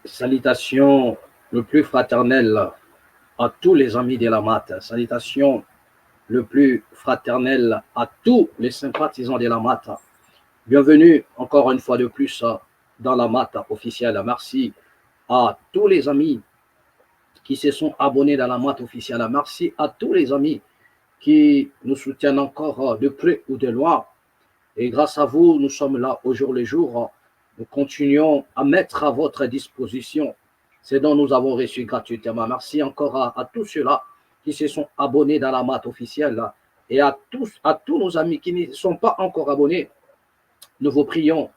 Salutations le plus fraternel à tous les amis de la MAT. Salutations le plus fraternel à tous les sympathisants de la MAT. Bienvenue encore une fois de plus dans la MAT officielle. Merci à tous les amis qui se sont abonnés dans la MAT officielle. Merci à tous les amis qui nous soutiennent encore de près ou de loin. Et grâce à vous, nous sommes là au jour le jour. Nous continuons à mettre à votre disposition ce dont nous avons reçu gratuitement. Merci encore à tous ceux-là qui se sont abonnés dans la MAT officielle et à tous nos amis qui ne sont pas encore abonnés. Nous vous prions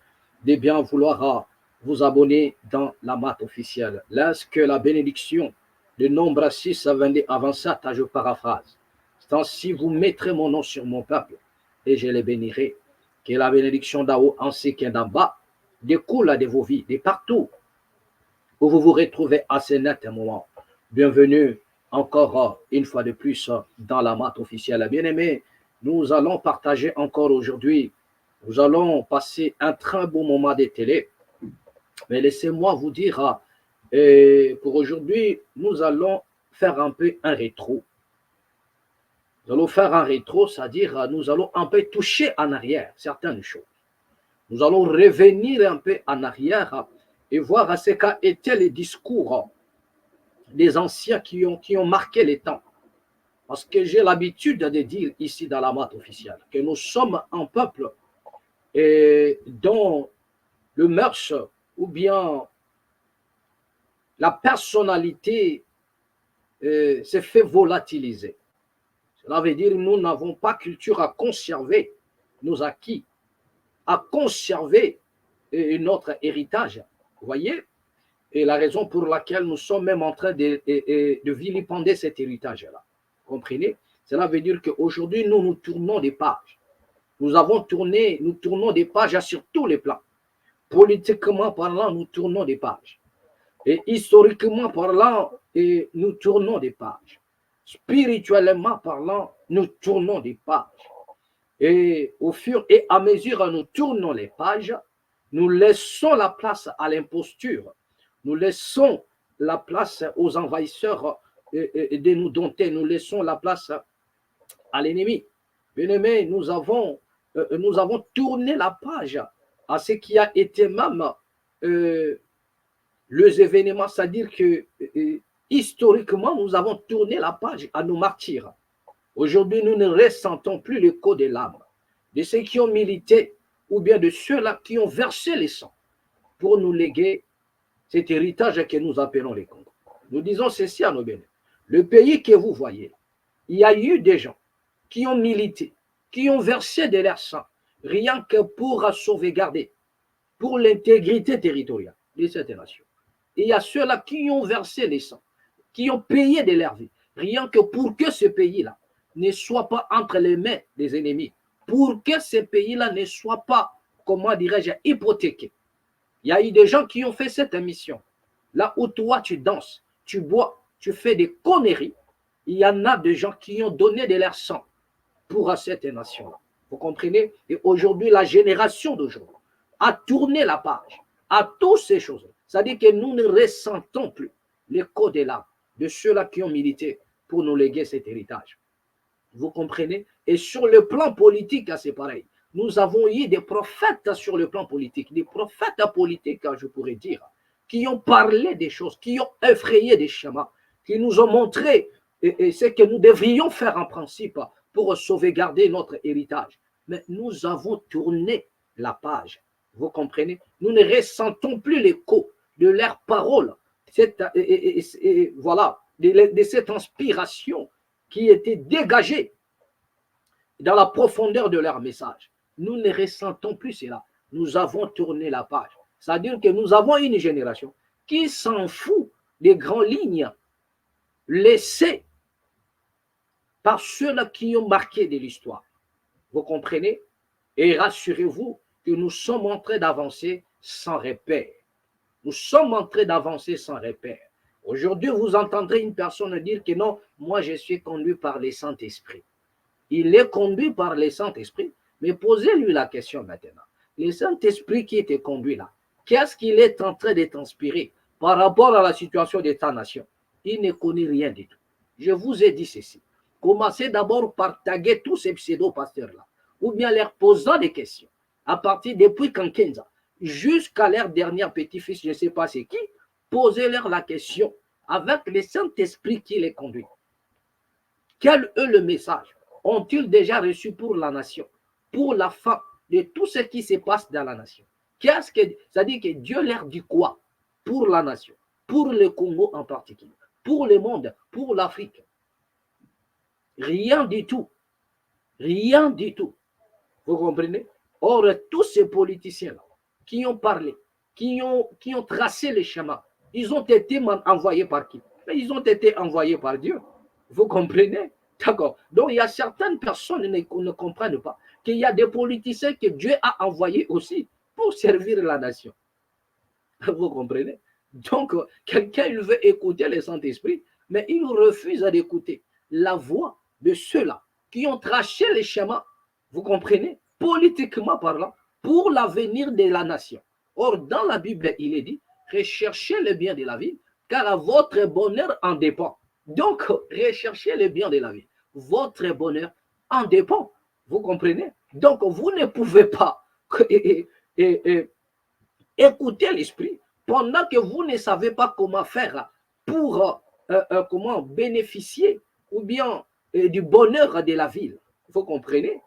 de bien vouloir vous abonner dans la MAT officielle. Lorsque la bénédiction de Nombre 6 à 27, je paraphrase. Si vous mettrez mon nom sur mon peuple et je les bénirai, que la bénédiction d'en haut ainsi que d'en bas découle de vos vies, de partout où vous vous retrouvez à ce net moment. Bienvenue encore une fois de plus dans la MAT officielle. Bien-aimés, nous allons partager encore aujourd'hui, nous allons passer un très beau moment de télé. Mais laissez-moi vous dire, pour aujourd'hui, nous allons faire un peu un rétro. Nous allons faire un rétro, c'est-à-dire nous allons un peu toucher en arrière certaines choses. Nous allons revenir un peu en arrière et voir ce qu'a été les discours des anciens qui ont marqué les temps. Parce que j'ai l'habitude de dire ici dans la MAT officielle que nous sommes un peuple dont le mœurs ou bien la personnalité s'est fait volatiliser. Cela veut dire que nous n'avons pas culture à conserver nos acquis, à conserver notre héritage. Vous voyez? Et la raison pour laquelle nous sommes même en train de vilipender cet héritage-là. Comprenez? Cela veut dire qu'aujourd'hui, nous tournons des pages. Nous tournons des pages sur tous les plans. Politiquement parlant, nous tournons des pages. Et historiquement parlant, nous tournons des pages. Spirituellement parlant, nous tournons des pages. Et au fur et à mesure que nous tournons les pages, nous laissons la place à l'imposture. Nous laissons la place aux envahisseurs de nous dompter. Nous laissons la place à l'ennemi. Bien-aimés, nous avons tourné la page à ce qui a été même les événements, c'est-à-dire que historiquement, nous avons tourné la page à nos martyrs. Aujourd'hui, nous ne ressentons plus l'écho des larmes de ceux qui ont milité ou bien de ceux-là qui ont versé les sangs pour nous léguer cet héritage que nous appelons les Congos. Nous disons ceci à nos bénis. Le pays que vous voyez, il y a eu des gens qui ont milité, qui ont versé de leur sang, rien que pour sauvegarder, pour l'intégrité territoriale de cette nation. Et il y a ceux-là qui ont versé les sangs, qui ont payé de leur vie, rien que pour que ce pays-là ne soit pas entre les mains des ennemis, pour que ce pays-là ne soit pas, comment dirais-je, hypothéqué. Il y a eu des gens qui ont fait cette mission. Là où toi, tu danses, tu bois, tu fais des conneries, il y en a des gens qui ont donné de leur sang pour cette nation-là. Vous comprenez? Et aujourd'hui, la génération d'aujourd'hui a tourné la page à toutes ces choses. C'est-à-dire que nous ne ressentons plus l'écho des larmes de ceux-là qui ont milité pour nous léguer cet héritage. Vous comprenez? Et sur le plan politique, c'est pareil. Nous avons eu des prophètes sur le plan politique, des prophètes politiques, je pourrais dire, qui ont parlé des choses, qui ont effrayé des schémas, qui nous ont montré ce que nous devrions faire en principe pour sauvegarder notre héritage. Mais nous avons tourné la page. Vous comprenez? Nous ne ressentons plus l'écho de leurs paroles, voilà, de cette inspiration qui était dégagée dans la profondeur de leur message. Nous ne ressentons plus cela. Nous avons tourné la page. C'est-à-dire que nous avons une génération qui s'en fout des grandes lignes laissées par ceux-là qui ont marqué de l'histoire. Vous comprenez? Et rassurez-vous que nous sommes en train d'avancer sans repère. Nous sommes en train d'avancer sans repère. Aujourd'hui, vous entendrez une personne dire que non, moi je suis conduit par le Saint-Esprit. Il est conduit par le Saint-Esprit, mais posez-lui la question maintenant. Le Saint-Esprit qui te conduit là, qu'est-ce qu'il est en train de t'inspirer? par rapport à la situation d'État-nation. Il ne connaît rien du tout. Je vous ai dit ceci. Commencez d'abord par taguer tous ces pseudo-pasteurs-là, ou bien leur posant des questions. À partir depuis Kankenza, jusqu'à leur dernier petit-fils, je ne sais pas c'est qui, posez-leur la question avec le Saint-Esprit qui les conduit. Quel est le message ont-ils déjà reçu pour la nation, pour la fin de tout ce qui se passe dans la nation? Qu'est-ce que, c'est-à-dire que Dieu leur dit quoi pour la nation, pour le Congo en particulier, pour le monde, pour l'Afrique? Rien du tout. Rien du tout. Vous comprenez? Or, tous ces politiciens-là qui ont parlé, qui ont tracé les schémas, ils ont été envoyés par qui? Mais ils ont été envoyés par Dieu. Vous comprenez? D'accord. Donc, il y a certaines personnes qui ne comprennent pas qu'il y a des politiciens que Dieu a envoyés aussi pour servir la nation. Vous comprenez? Donc, quelqu'un, il veut écouter le Saint-Esprit, mais il refuse d'écouter la voix de ceux-là qui ont tracé les schémas, vous comprenez, politiquement parlant, pour l'avenir de la nation. Or, dans la Bible, il est dit, recherchez le bien de la vie, car votre bonheur en dépend. Donc, recherchez le bien de la vie. Votre bonheur en dépend. Vous comprenez? Donc, vous ne pouvez pas écoutez l'esprit pendant que vous ne savez pas comment faire pour comment bénéficier ou bien du bonheur de la ville. Vous comprenez?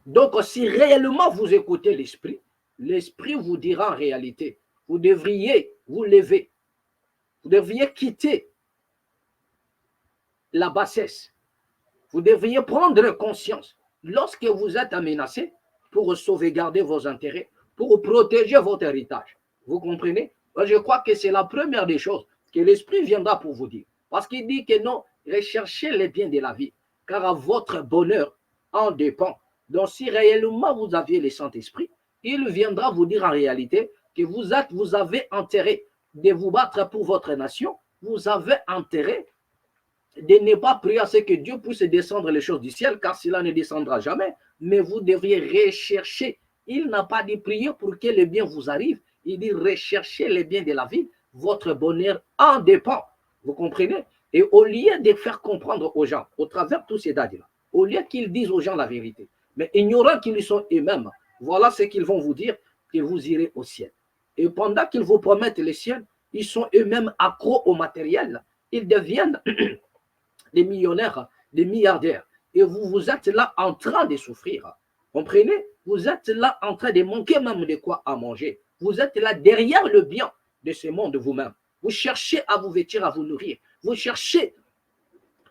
Donc, si réellement vous écoutez l'esprit, l'esprit vous dira en réalité, vous devriez vous lever, vous devriez quitter la bassesse, vous devriez prendre conscience lorsque vous êtes menacé pour sauvegarder vos intérêts, pour protéger votre héritage. Vous comprenez? Je crois que c'est la première des choses que l'esprit viendra pour vous dire. Parce qu'il dit que non, recherchez les biens de la vie, car votre bonheur en dépend. Donc, si réellement vous aviez le Saint-Esprit, il viendra vous dire en réalité que vous avez intérêt de vous battre pour votre nation, vous avez intérêt de ne pas prier à ce que Dieu puisse descendre les choses du ciel, car cela ne descendra jamais, mais vous devriez rechercher. Il n'a pas dit prier pour que le bien vous arrive, il dit rechercher les biens de la vie, votre bonheur en dépend. Vous comprenez? Et au lieu de faire comprendre aux gens, au travers de tous ces dadis-là, au lieu qu'ils disent aux gens la vérité, mais ignorant qu'ils sont eux-mêmes, voilà ce qu'ils vont vous dire, que vous irez au ciel. Et pendant qu'ils vous promettent le ciel, ils sont eux-mêmes accros au matériel, ils deviennent des millionnaires, des milliardaires. Et vous êtes là en train de souffrir. Comprenez? Vous êtes là en train de manquer même de quoi à manger. Vous êtes là derrière le bien de ce monde vous-même. Vous cherchez à vous vêtir, à vous nourrir. Vous cherchez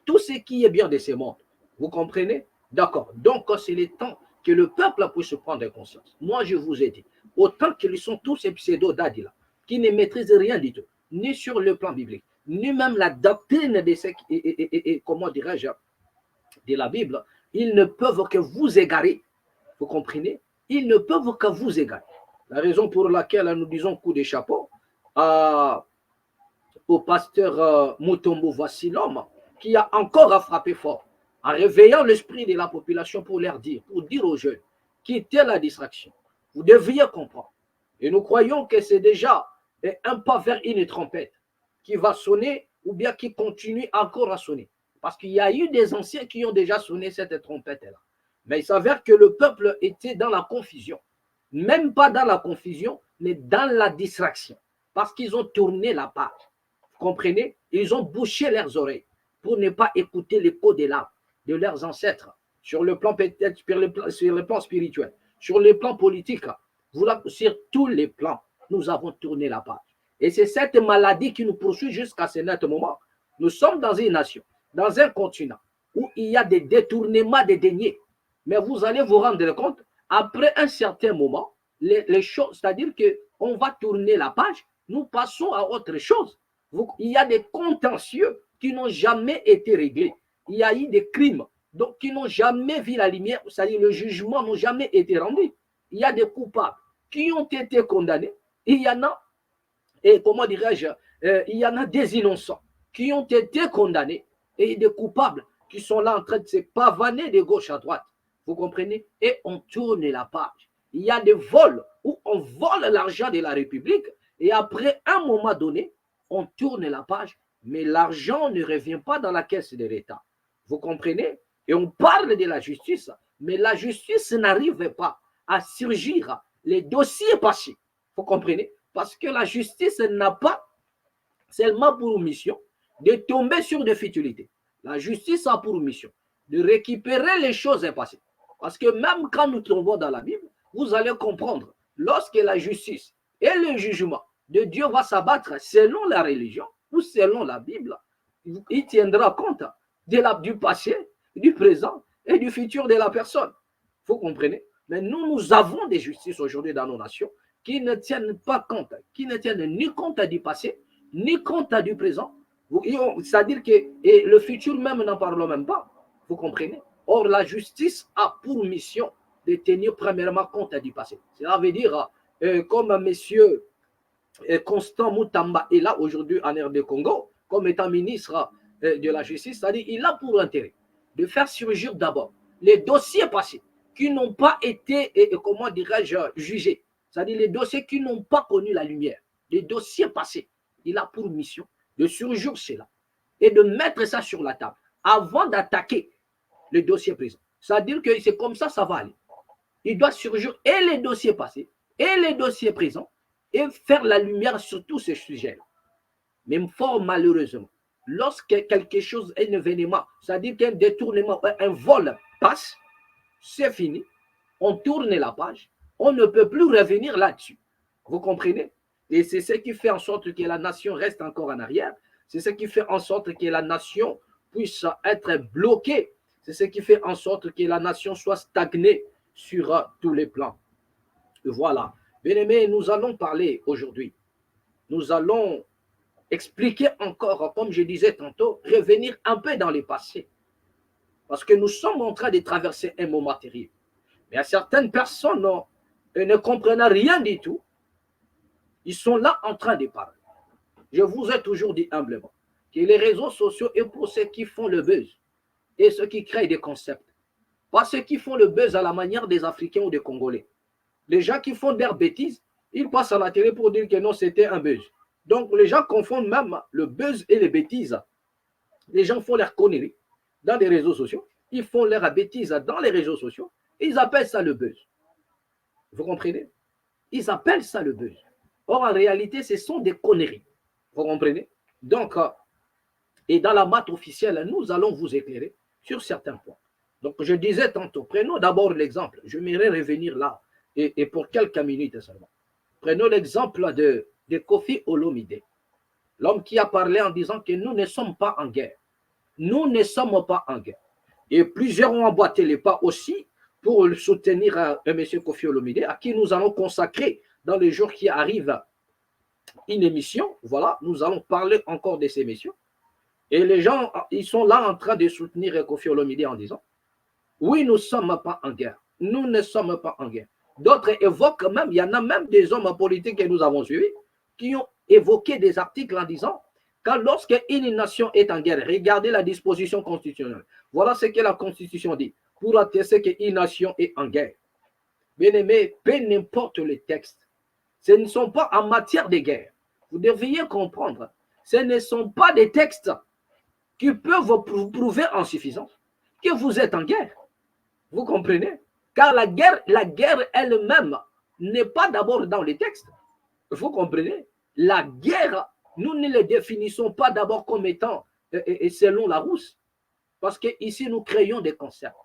tout ce qui est bien de ce monde. Vous comprenez? D'accord. Donc, c'est le temps que le peuple puisse prendre conscience. Moi, je vous ai dit, autant qu'ils sont tous ces pseudo-dadis-là, qui ne maîtrisent rien du tout, ni sur le plan biblique, ni même la doctrine de ce, comment dirais-je, de la Bible, ils ne peuvent que vous égarer. Vous comprenez? Ils ne peuvent que vous égarer. La raison pour laquelle nous disons coup de chapeau au pasteur Mutombo, voici l'homme qui a encore à frapper fort, en réveillant l'esprit de la population pour leur dire, pour dire aux jeunes, quittez la distraction. Vous devriez comprendre. Et nous croyons que c'est déjà un pas vers une trompette qui va sonner ou bien qui continue encore à sonner. Parce qu'il y a eu des anciens qui ont déjà sonné cette trompette-là. Mais il s'avère que le peuple était dans la confusion. Même pas dans la confusion, mais dans la distraction. Parce qu'ils ont tourné la page. Vous comprenez? Ils ont bouché leurs oreilles pour ne pas écouter l'écho des larmes de leurs ancêtres sur le plan peut-être, sur le plan spirituel, sur le plan politique, sur tous les plans, nous avons tourné la page. Et c'est cette maladie qui nous poursuit jusqu'à ce net moment. Nous sommes dans une nation, dans un continent où il y a des détournements des deniers. Mais vous allez vous rendre compte, après un certain moment, les choses, c'est-à-dire qu'on va tourner la page, nous passons à autre chose. Il y a des contentieux qui n'ont jamais été réglés. Il y a eu des crimes donc, qui n'ont jamais vu la lumière, c'est-à-dire le jugement n'a jamais été rendu. Il y a des coupables qui ont été condamnés. Il y en a, et comment dirais-je, il y en a des innocents qui ont été condamnés et des coupables qui sont là en train de se pavaner de gauche à droite. Vous comprenez? Et on tourne la page. il y a des vols où on vole l'argent de la République et après un moment donné, on tourne la page, mais l'argent ne revient pas dans la caisse de l'État. Vous comprenez? Et on parle de la justice, mais la justice n'arrive pas à surgir les dossiers passés. Vous comprenez? Parce que la justice n'a pas seulement pour mission de tomber sur des futilités. La justice a pour mission de récupérer les choses passées. Parce que même quand nous tombons dans la Bible, vous allez comprendre, lorsque la justice et le jugement de Dieu va s'abattre selon la religion ou selon la Bible, il tiendra compte du passé, du présent et du futur de la personne. Vous comprenez? Mais nous avons des justices aujourd'hui dans nos nations qui ne tiennent pas compte, qui ne tiennent ni compte du passé, ni compte du présent. C'est-à-dire que et le futur même, n'en parlons même pas. Vous comprenez? Or, la justice a pour mission de tenir premièrement compte du passé. Cela veut dire, comme monsieur Constant Moutamba est là aujourd'hui en RD Congo, comme étant ministre de la Justice, c'est-à-dire il a pour intérêt de faire surgir d'abord les dossiers passés qui n'ont pas été, comment dirais-je, jugés. C'est-à-dire les dossiers qui n'ont pas connu la lumière. Les dossiers passés, il a pour mission de surgir cela et de mettre ça sur la table avant d'attaquer le dossier présent. C'est-à-dire que c'est comme ça va aller. Il doit surgir et les dossiers passés et les dossiers présents et faire la lumière sur tous ces sujets-là. Mais fort malheureusement, lorsque quelque chose, un événement, c'est-à-dire qu'un détournement, un vol passe, c'est fini, on tourne la page, on ne peut plus revenir là-dessus. Vous comprenez? Et c'est ce qui fait en sorte que la nation reste encore en arrière, c'est ce qui fait en sorte que la nation puisse être bloquée, c'est ce qui fait en sorte que la nation soit stagnée sur tous les plans. Voilà. Bien-aimés, nous allons parler aujourd'hui. Nous allons expliquer encore, comme je disais tantôt, revenir un peu dans le passé. Parce que nous sommes en train de traverser un moment terrible. Mais à certaines personnes ne comprennent rien du tout. Ils sont là en train de parler. Je vous ai toujours dit humblement que les réseaux sociaux est pour ceux qui font le buzz et ceux qui créent des concepts. Pas ceux qui font le buzz à la manière des Africains ou des Congolais. Les gens qui font des bêtises, ils passent à la télé pour dire que non, c'était un buzz. Donc, les gens confondent même le buzz et les bêtises. Les gens font leurs conneries dans les réseaux sociaux. Ils font leurs bêtises dans les réseaux sociaux. Ils appellent ça le buzz. Vous comprenez? Ils appellent ça le buzz. Or, en réalité, ce sont des conneries. Vous comprenez? Donc, et dans la maths officielle, nous allons vous éclairer sur certains points. Donc, je disais tantôt, prenons d'abord l'exemple. Je m'aimerais revenir là, et pour quelques minutes seulement. Prenons l'exemple de Kofi Olomide, l'homme qui a parlé en disant que nous ne sommes pas en guerre. Nous ne sommes pas en guerre. Et plusieurs ont emboîté les pas aussi pour soutenir M. Kofi Olomide, à qui nous allons consacrer dans les jours qui arrivent une émission. Voilà, nous allons parler encore de ces émissions. Et les gens, ils sont là en train de soutenir Kofi Olomide en disant, oui, nous ne sommes pas en guerre. Nous ne sommes pas en guerre. D'autres évoquent même, il y en a même des hommes politiques que nous avons suivis, qui ont évoqué des articles en disant, quand lorsque une nation est en guerre, regardez la disposition constitutionnelle. Voilà ce que la Constitution dit, pour attester qu'une nation est en guerre. Bien aimé, peu n'importe les textes, ce ne sont pas en matière de guerre. Vous devriez comprendre, ce ne sont pas des textes qui peuvent vous prouver en suffisance que vous êtes en guerre. Vous comprenez? Car la guerre elle-même n'est pas d'abord dans les textes. Vous comprenez? La guerre, nous ne la définissons pas d'abord comme étant selon la rousse. Parce qu'ici, nous créons des concepts.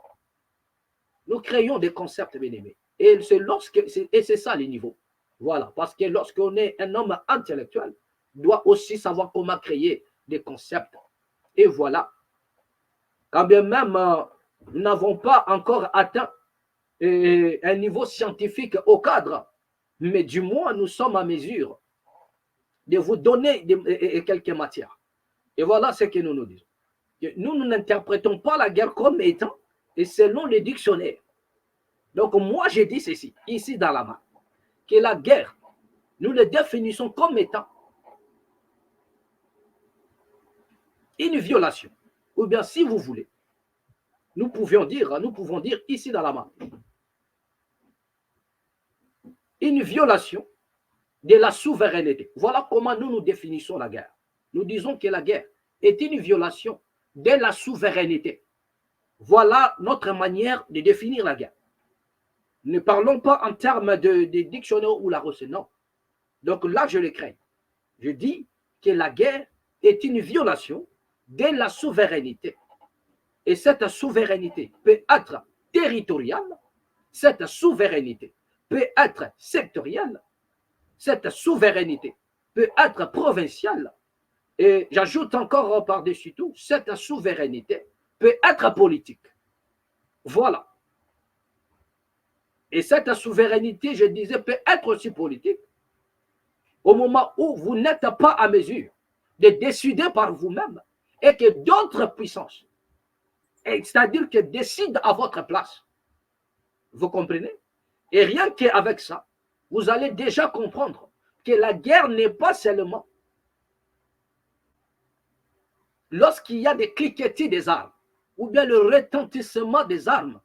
Nous créons des concepts, bien aimés. Et c'est ça le niveau. Voilà. Parce que lorsqu'on est un homme intellectuel, doit aussi savoir comment créer des concepts. Et voilà. Quand bien même nous n'avons pas encore atteint un niveau scientifique au cadre, mais du moins nous sommes à mesure de vous donner quelques matières. Et voilà ce que nous nous disons. Nous n'interprétons pas la guerre comme étant et selon les dictionnaires. Donc moi je dis ceci, ici dans la main, que la guerre, nous le définissons comme étant une violation. Ou bien si vous voulez, nous pouvons dire ici dans la main, une violation de la souveraineté. Voilà comment nous définissons la guerre. Nous disons que la guerre est une violation de la souveraineté. Voilà notre manière de définir la guerre. Ne parlons pas en termes de dictionnaire ou la recette, non. Donc là, je le crains. Je dis que la guerre est une violation de la souveraineté. Et cette souveraineté peut être territoriale, cette souveraineté peut être sectorielle, cette souveraineté peut être provinciale, et j'ajoute encore par-dessus tout, cette souveraineté peut être politique. Voilà. Et cette souveraineté, je disais, peut être aussi politique au moment où vous n'êtes pas à mesure de décider par vous-même et que d'autres puissances, c'est-à-dire que décident à votre place. Vous comprenez? Et rien qu'avec ça, vous allez déjà comprendre que la guerre n'est pas seulement lorsqu'il y a des cliquetis des armes, ou bien le retentissement des armes,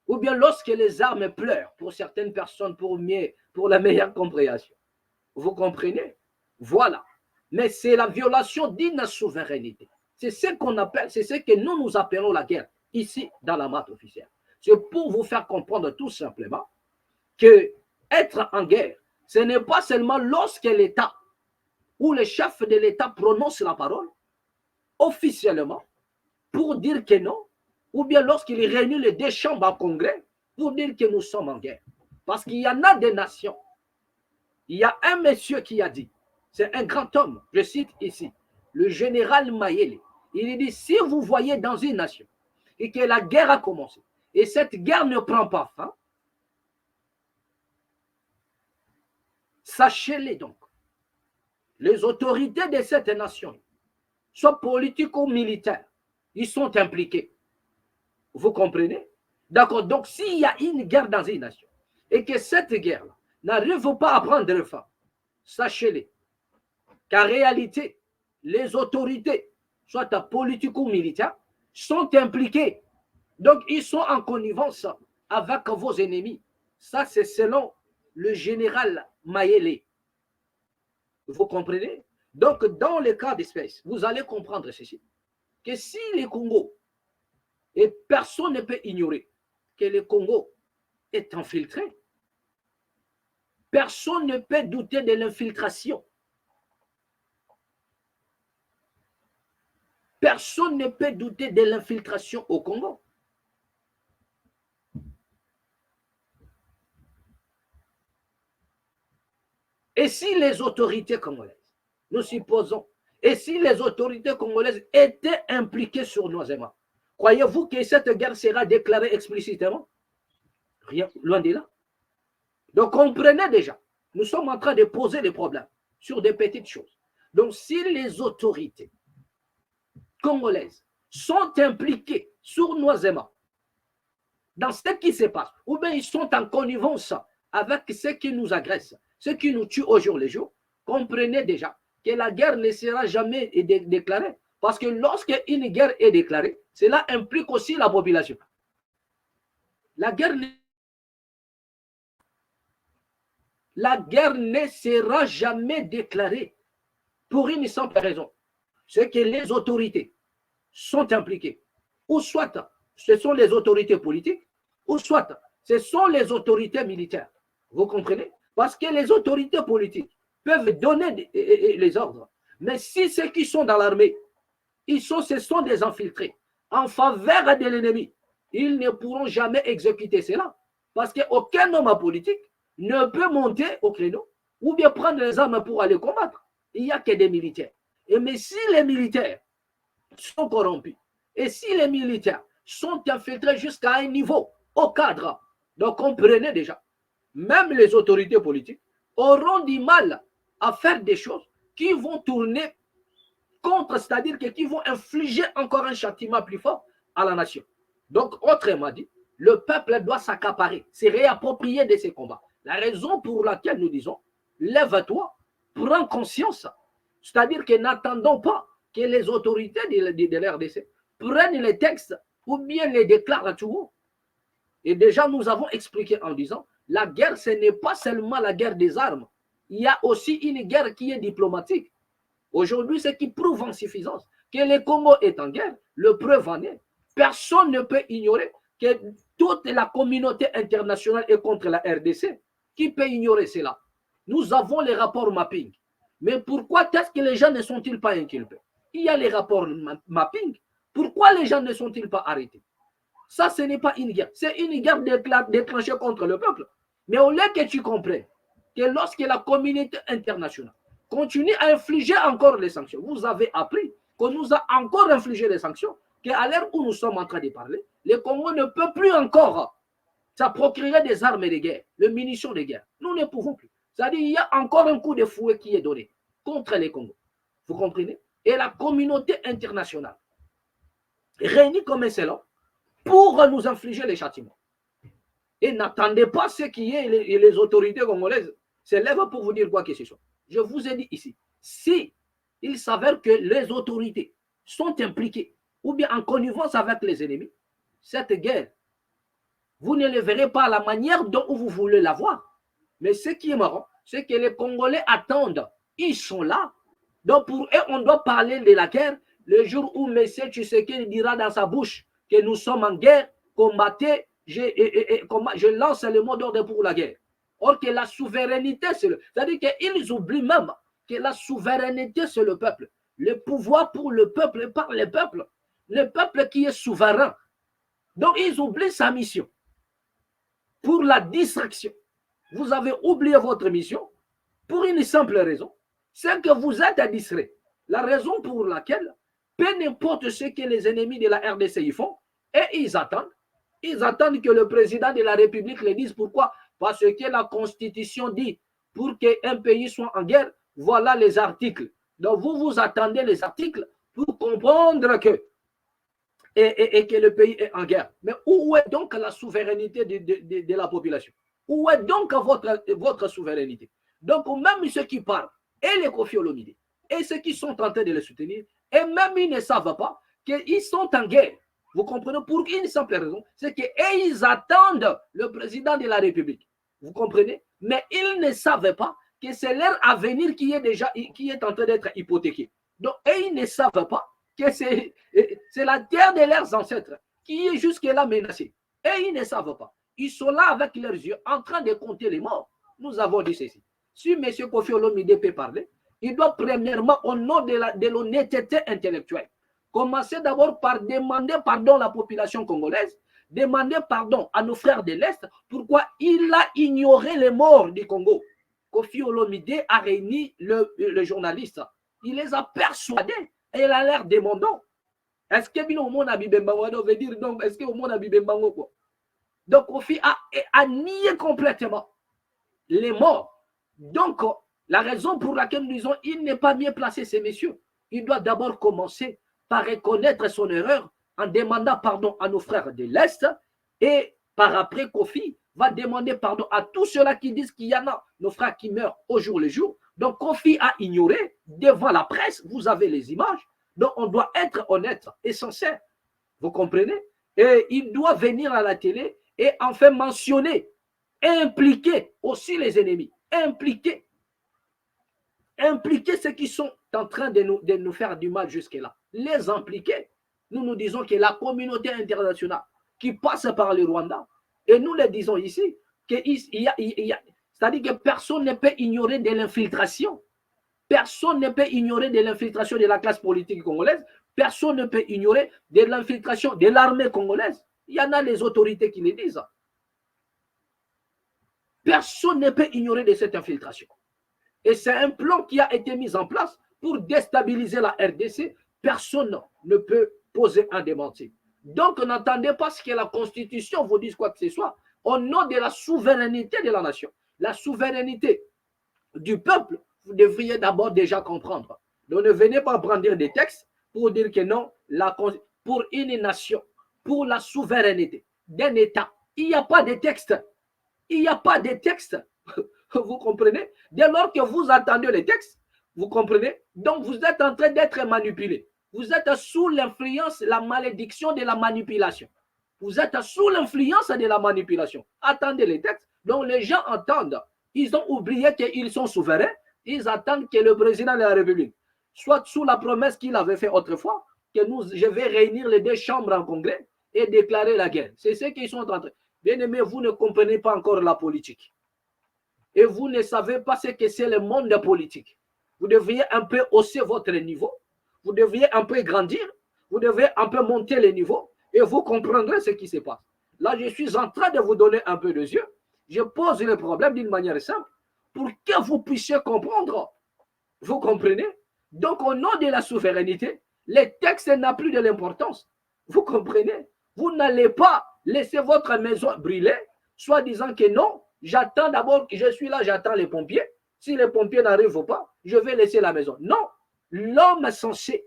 ou bien lorsque les armes pleurent pour certaines personnes pour la meilleure compréhension. Vous comprenez? Voilà. Mais c'est la violation d'une souveraineté. C'est ce qu'on appelle, c'est ce que nous appelons la guerre, ici dans la maths officielle. C'est pour vous faire comprendre tout simplement que être en guerre, ce n'est pas seulement lorsque l'État ou le chef de l'État prononce la parole officiellement pour dire que non, ou bien lorsqu'il réunit les deux chambres en congrès pour dire que nous sommes en guerre. Parce qu'il y en a des nations. Il y a un monsieur qui a dit, c'est un grand homme, je cite ici, le général Mayele. Il dit, si vous voyez dans une nation et que la guerre a commencé, et cette guerre ne prend pas fin, sachez-les donc, les autorités de cette nation, soit politiques ou militaires, ils sont impliqués. Vous comprenez? D'accord. Donc, s'il y a une guerre dans une nation et que cette guerre-là n'arrive pas à prendre fin, sachez-les qu'en réalité, les autorités, soit politiques ou militaires, sont impliqués. Donc, ils sont en connivence avec vos ennemis. Ça, c'est selon le général Mayele. Vous comprenez? Donc, dans le cas d'espèce, vous allez comprendre ceci, que si les Congo, et personne ne peut ignorer que le Congo est infiltré, personne ne peut douter de l'infiltration. Personne ne peut douter de l'infiltration au Congo. Et si les autorités congolaises, nous supposons, et si les autorités congolaises étaient impliquées sournoisement, croyez-vous que cette guerre sera déclarée explicitement? Rien, loin de là. Donc comprenez déjà, nous sommes en train de poser des problèmes sur des petites choses. Donc si les autorités congolaises sont impliquées sournoisement dans ce qui se passe, ou bien ils sont en connivence avec ceux qui nous agressent, ceux qui nous tuent au jour le jour, comprenez déjà que la guerre ne sera jamais déclarée. Parce que lorsque une guerre est déclarée, cela implique aussi la population. La guerre ne sera jamais déclarée pour une simple raison. C'est que les autorités sont impliquées. Ou soit ce sont les autorités politiques, ou soit ce sont les autorités militaires. Vous comprenez? Parce que les autorités politiques peuvent donner les ordres. Mais si ceux qui sont dans l'armée, ce sont des infiltrés en faveur de l'ennemi, ils ne pourront jamais exécuter cela. Parce qu'aucun homme politique ne peut monter au créneau ou bien prendre les armes pour aller combattre. Il n'y a que des militaires. Mais si les militaires sont corrompus et si les militaires sont infiltrés jusqu'à un niveau au cadre, donc comprenez déjà, même les autorités politiques auront du mal à faire des choses qui vont tourner contre, c'est-à-dire qui vont infliger encore un châtiment plus fort à la nation. Donc, autrement dit, le peuple doit s'accaparer, se réapproprier de ces combats. La raison pour laquelle nous disons, lève-toi, prends conscience. C'est-à-dire que n'attendons pas que les autorités de l'RDC prennent les textes ou bien les déclarent à tout haut. Et déjà, nous avons expliqué en disant La guerre, ce n'est pas seulement la guerre des armes. Il y a aussi une guerre qui est diplomatique. Aujourd'hui, ce qui prouve en suffisance que le Congo est en guerre, le preuve en est. Personne ne peut ignorer que toute la communauté internationale est contre la RDC. Qui peut ignorer cela? Nous avons les rapports mapping. Mais pourquoi est-ce que les gens ne sont-ils pas inculpés? Il y a les rapports mapping. Pourquoi les gens ne sont-ils pas arrêtés? Ça, ce n'est pas une guerre. C'est une guerre déclenchée contre le peuple. Mais au lieu que tu comprennes que lorsque la communauté internationale continue à infliger encore les sanctions, vous avez appris qu'on nous a encore infligé les sanctions, qu'à l'heure où nous sommes en train de parler, le Congo ne peut plus encore ça procurer des armes de guerre, des munitions de guerre. Nous ne pouvons plus. C'est-à-dire qu'il y a encore un coup de fouet qui est donné contre les Congos. Vous comprenez? Et la communauté internationale réunie comme un seul homme pour nous infliger les châtiments. Et n'attendez pas ce qui est les autorités congolaises s'élèvent pour vous dire quoi que ce soit. Je vous ai dit ici, si il s'avère que les autorités sont impliquées ou bien en connivence avec les ennemis, cette guerre, vous ne le verrez pas à la manière dont vous voulez la voir. Mais ce qui est marrant, c'est que les Congolais attendent. Ils sont là. Donc pour eux, on doit parler de la guerre le jour où M. Tshisekedi dira dans sa bouche que nous sommes en guerre, combattez, je lance le mot d'ordre pour la guerre. Or que la souveraineté, c'est-à-dire qu'ils oublient même que la souveraineté, c'est le peuple. Le pouvoir pour le peuple et par le peuple qui est souverain. Donc ils oublient sa mission. Pour la distraction, vous avez oublié votre mission pour une simple raison, c'est que vous êtes distrait. La raison pour laquelle, peu importe ce que les ennemis de la RDC y font, et ils attendent que le président de la République le dise. Pourquoi? Parce que la Constitution dit, pour qu'un pays soit en guerre, voilà les articles. Donc vous attendez les articles pour comprendre que et que le pays est en guerre. Mais où est donc la souveraineté de la population? Où est donc votre souveraineté? Donc, même ceux qui parlent, et les Kofi Olomide, et ceux qui sont en train de les soutenir, et même ils ne savent pas qu'ils sont en guerre. Vous comprenez? Pour une simple raison, c'est qu'ils attendent le président de la République. Vous comprenez? Mais ils ne savent pas que c'est leur avenir qui est en train d'être hypothéqué. Donc, et ils ne savent pas que c'est la terre de leurs ancêtres qui est jusque-là menacée. Et ils ne savent pas. Ils sont là avec leurs yeux en train de compter les morts. Nous avons dit ceci. Si M. Kofi Olomide peut parler, il doit premièrement, au nom de l'honnêteté intellectuelle, commencer d'abord par demander pardon à la population congolaise, demander pardon à nos frères de l'Est, pourquoi il a ignoré les morts du Congo. Kofi Olomide a réuni le journaliste. Il les a persuadés. Et il a l'air demandant. Est-ce que au monde a Bibembango veut dire donc est-ce que au monde a Bibembango quoi? Donc Kofi a nié complètement les morts. Donc la raison pour laquelle nous disons il n'est pas mieux placé ces messieurs. Il doit d'abord commencer par reconnaître son erreur en demandant pardon à nos frères de l'Est et par après Kofi va demander pardon à tous ceux-là qui disent qu'il y en a nos frères qui meurent au jour le jour. Donc, Kofi a ignoré devant la presse, vous avez les images, donc on doit être honnête et sincère, vous comprenez? Et il doit venir à la télé et enfin mentionner, impliquer aussi les ennemis, impliquer ceux qui sont en train de nous faire du mal jusque-là, les impliquer. Nous disons que la communauté internationale qui passe par le Rwanda, et nous le disons ici, c'est-à-dire que personne ne peut ignorer de l'infiltration. Personne ne peut ignorer de l'infiltration de la classe politique congolaise. Personne ne peut ignorer de l'infiltration de l'armée congolaise. Il y en a les autorités qui le disent. Personne ne peut ignorer de cette infiltration. Et c'est un plan qui a été mis en place pour déstabiliser la RDC. Personne ne peut poser un démenti. Donc, n'entendez pas ce que la Constitution vous dise quoi que ce soit au nom de la souveraineté de la nation. La souveraineté du peuple, vous devriez d'abord déjà comprendre. Donc ne venez pas brandir des textes pour dire que non, pour une nation, pour la souveraineté d'un État, il n'y a pas de texte. Il n'y a pas de texte. Vous comprenez? Dès lors que vous attendez les textes, vous comprenez? Donc vous êtes en train d'être manipulé. Vous êtes sous l'influence, la malédiction de la manipulation. Vous êtes sous l'influence de la manipulation. Attendez les textes. Donc les gens entendent, ils ont oublié qu'ils sont souverains, ils attendent que le président de la République, soit sous la promesse qu'il avait fait autrefois, que je vais réunir les deux chambres en congrès et déclarer la guerre. C'est ce qu'ils sont en train. Bien aimé, vous ne comprenez pas encore la politique. Et vous ne savez pas ce que c'est le monde politique. Vous devriez un peu hausser votre niveau. Vous devriez un peu grandir. Vous devriez un peu monter les niveaux. Et vous comprendrez ce qui se passe. Là, je suis en train de vous donner un peu de yeux. Je pose le problème d'une manière simple pour que vous puissiez comprendre. Vous comprenez? Donc, au nom de la souveraineté, les textes n'ont plus de l'importance. Vous comprenez? Vous n'allez pas laisser votre maison brûler, soit disant que non, j'attends d'abord que je suis là, j'attends les pompiers. Si les pompiers n'arrivent pas, je vais laisser la maison. Non, l'homme censé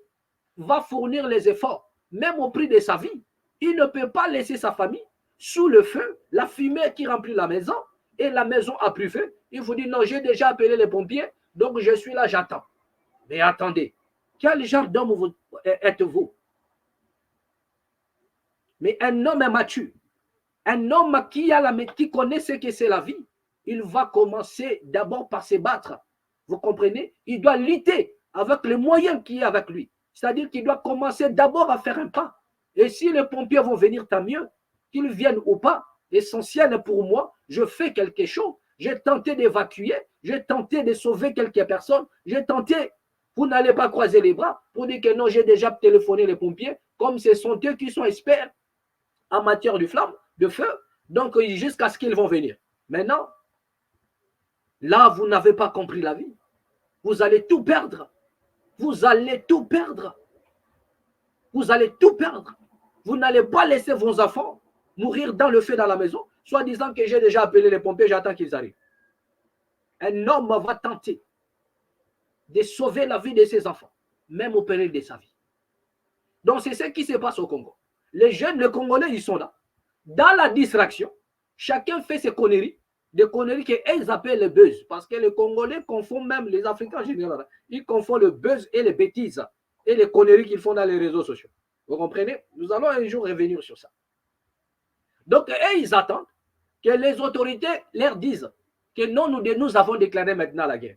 va fournir les efforts, même au prix de sa vie. Il ne peut pas laisser sa famille sous le feu, la fumée qui remplit la maison, et la maison a pris feu. Il vous dit non, j'ai déjà appelé les pompiers, donc je suis là, j'attends. Mais attendez, quel genre d'homme êtes-vous? Mais un homme mature, un homme qui connaît ce que c'est la vie, il va commencer d'abord par se battre. Vous comprenez? Il doit lutter avec les moyens qui est avec lui. C'est-à-dire qu'il doit commencer d'abord à faire un pas. Et si les pompiers vont venir, tant mieux. Qu'ils viennent ou pas, l'essentiel pour moi, je fais quelque chose. J'ai tenté d'évacuer, j'ai tenté de sauver quelques personnes, j'ai tenté. Vous n'allez pas croiser les bras pour dire que non, j'ai déjà téléphoné les pompiers, comme ce sont eux qui sont experts en matière de flamme, de feu, donc jusqu'à ce qu'ils vont venir. Maintenant, là, vous n'avez pas compris la vie. Vous allez tout perdre. Vous allez tout perdre. Vous allez tout perdre. Vous n'allez pas laisser vos enfants mourir dans le feu dans la maison, soit disant que j'ai déjà appelé les pompiers, j'attends qu'ils arrivent. Un homme va tenter de sauver la vie de ses enfants, même au péril de sa vie. Donc, c'est ce qui se passe au Congo. Les jeunes, les Congolais, ils sont là. Dans la distraction, chacun fait ses conneries, des conneries qu'ils appellent le buzz. Parce que les Congolais confondent même les Africains en général. Ils confondent le buzz et les bêtises et les conneries qu'ils font dans les réseaux sociaux. Vous comprenez? Nous allons un jour revenir sur ça. Donc, ils attendent que les autorités leur disent que non, nous avons déclaré maintenant la guerre.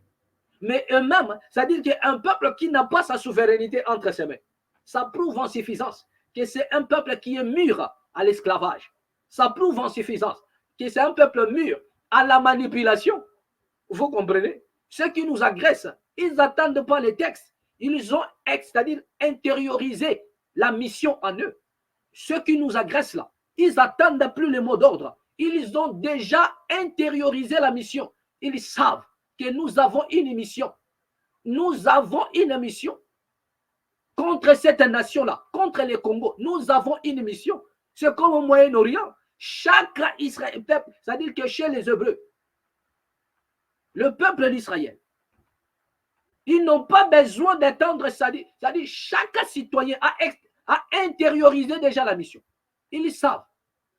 Mais eux-mêmes, c'est-à-dire qu'un peuple qui n'a pas sa souveraineté entre ses mains, ça prouve en suffisance que c'est un peuple qui est mûr à l'esclavage. Ça prouve en suffisance que c'est un peuple mûr à la manipulation. Vous comprenez? Ceux qui nous agressent, ils n'attendent pas les textes. Ils ont, c'est-à-dire intériorisé la mission en eux. Ceux qui nous agressent là, ils n'attendent plus les mots d'ordre. Ils ont déjà intériorisé la mission. Ils savent que nous avons une mission. Nous avons une mission contre cette nation-là, contre les Congo. Nous avons une mission. C'est comme au Moyen-Orient. Chaque Israël, c'est-à-dire que chez les Hébreux, le peuple d'Israël, ils n'ont pas besoin d'attendre, c'est-à-dire chaque citoyen a intériorisé déjà la mission. Ils savent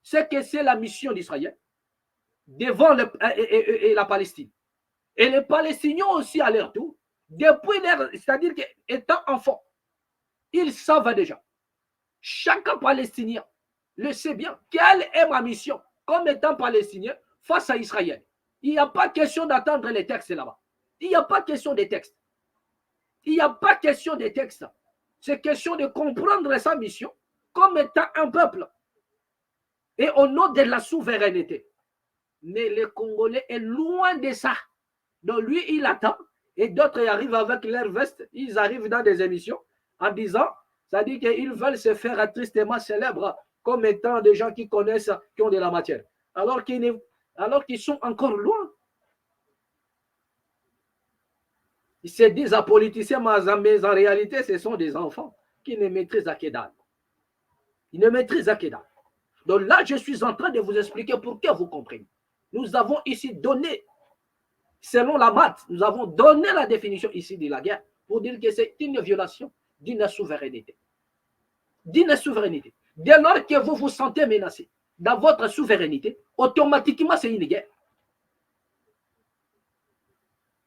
ce que c'est la mission d'Israël devant la Palestine. Et les Palestiniens aussi à leur tour, depuis leur, c'est-à-dire qu'étant enfants, ils savent déjà. Chaque Palestinien le sait bien. Quelle est ma mission comme étant Palestinien face à Israël? Il n'y a pas question d'attendre les textes là-bas. Il n'y a pas question des textes. Il n'y a pas question des textes. C'est question de comprendre sa mission comme étant un peuple. Et au nom de la souveraineté. Mais le Congolais est loin de ça. Donc lui, il attend. Et d'autres arrivent avec leur veste. Ils arrivent dans des émissions en disant, c'est-à-dire qu'ils veulent se faire tristement célèbres comme étant des gens qui connaissent, qui ont de la matière. Alors qu'ils sont encore loin. Ils se disent à politiciens, mais en réalité, ce sont des enfants qui ne maîtrisent à que dalle. Ils ne maîtrisent à que dalle. Donc là, je suis en train de vous expliquer pour que vous compreniez. Nous avons ici donné, selon la maths, nous avons donné la définition ici de la guerre pour dire que c'est une violation d'une souveraineté. D'une souveraineté. Dès lors que vous vous sentez menacé dans votre souveraineté, automatiquement, c'est une guerre.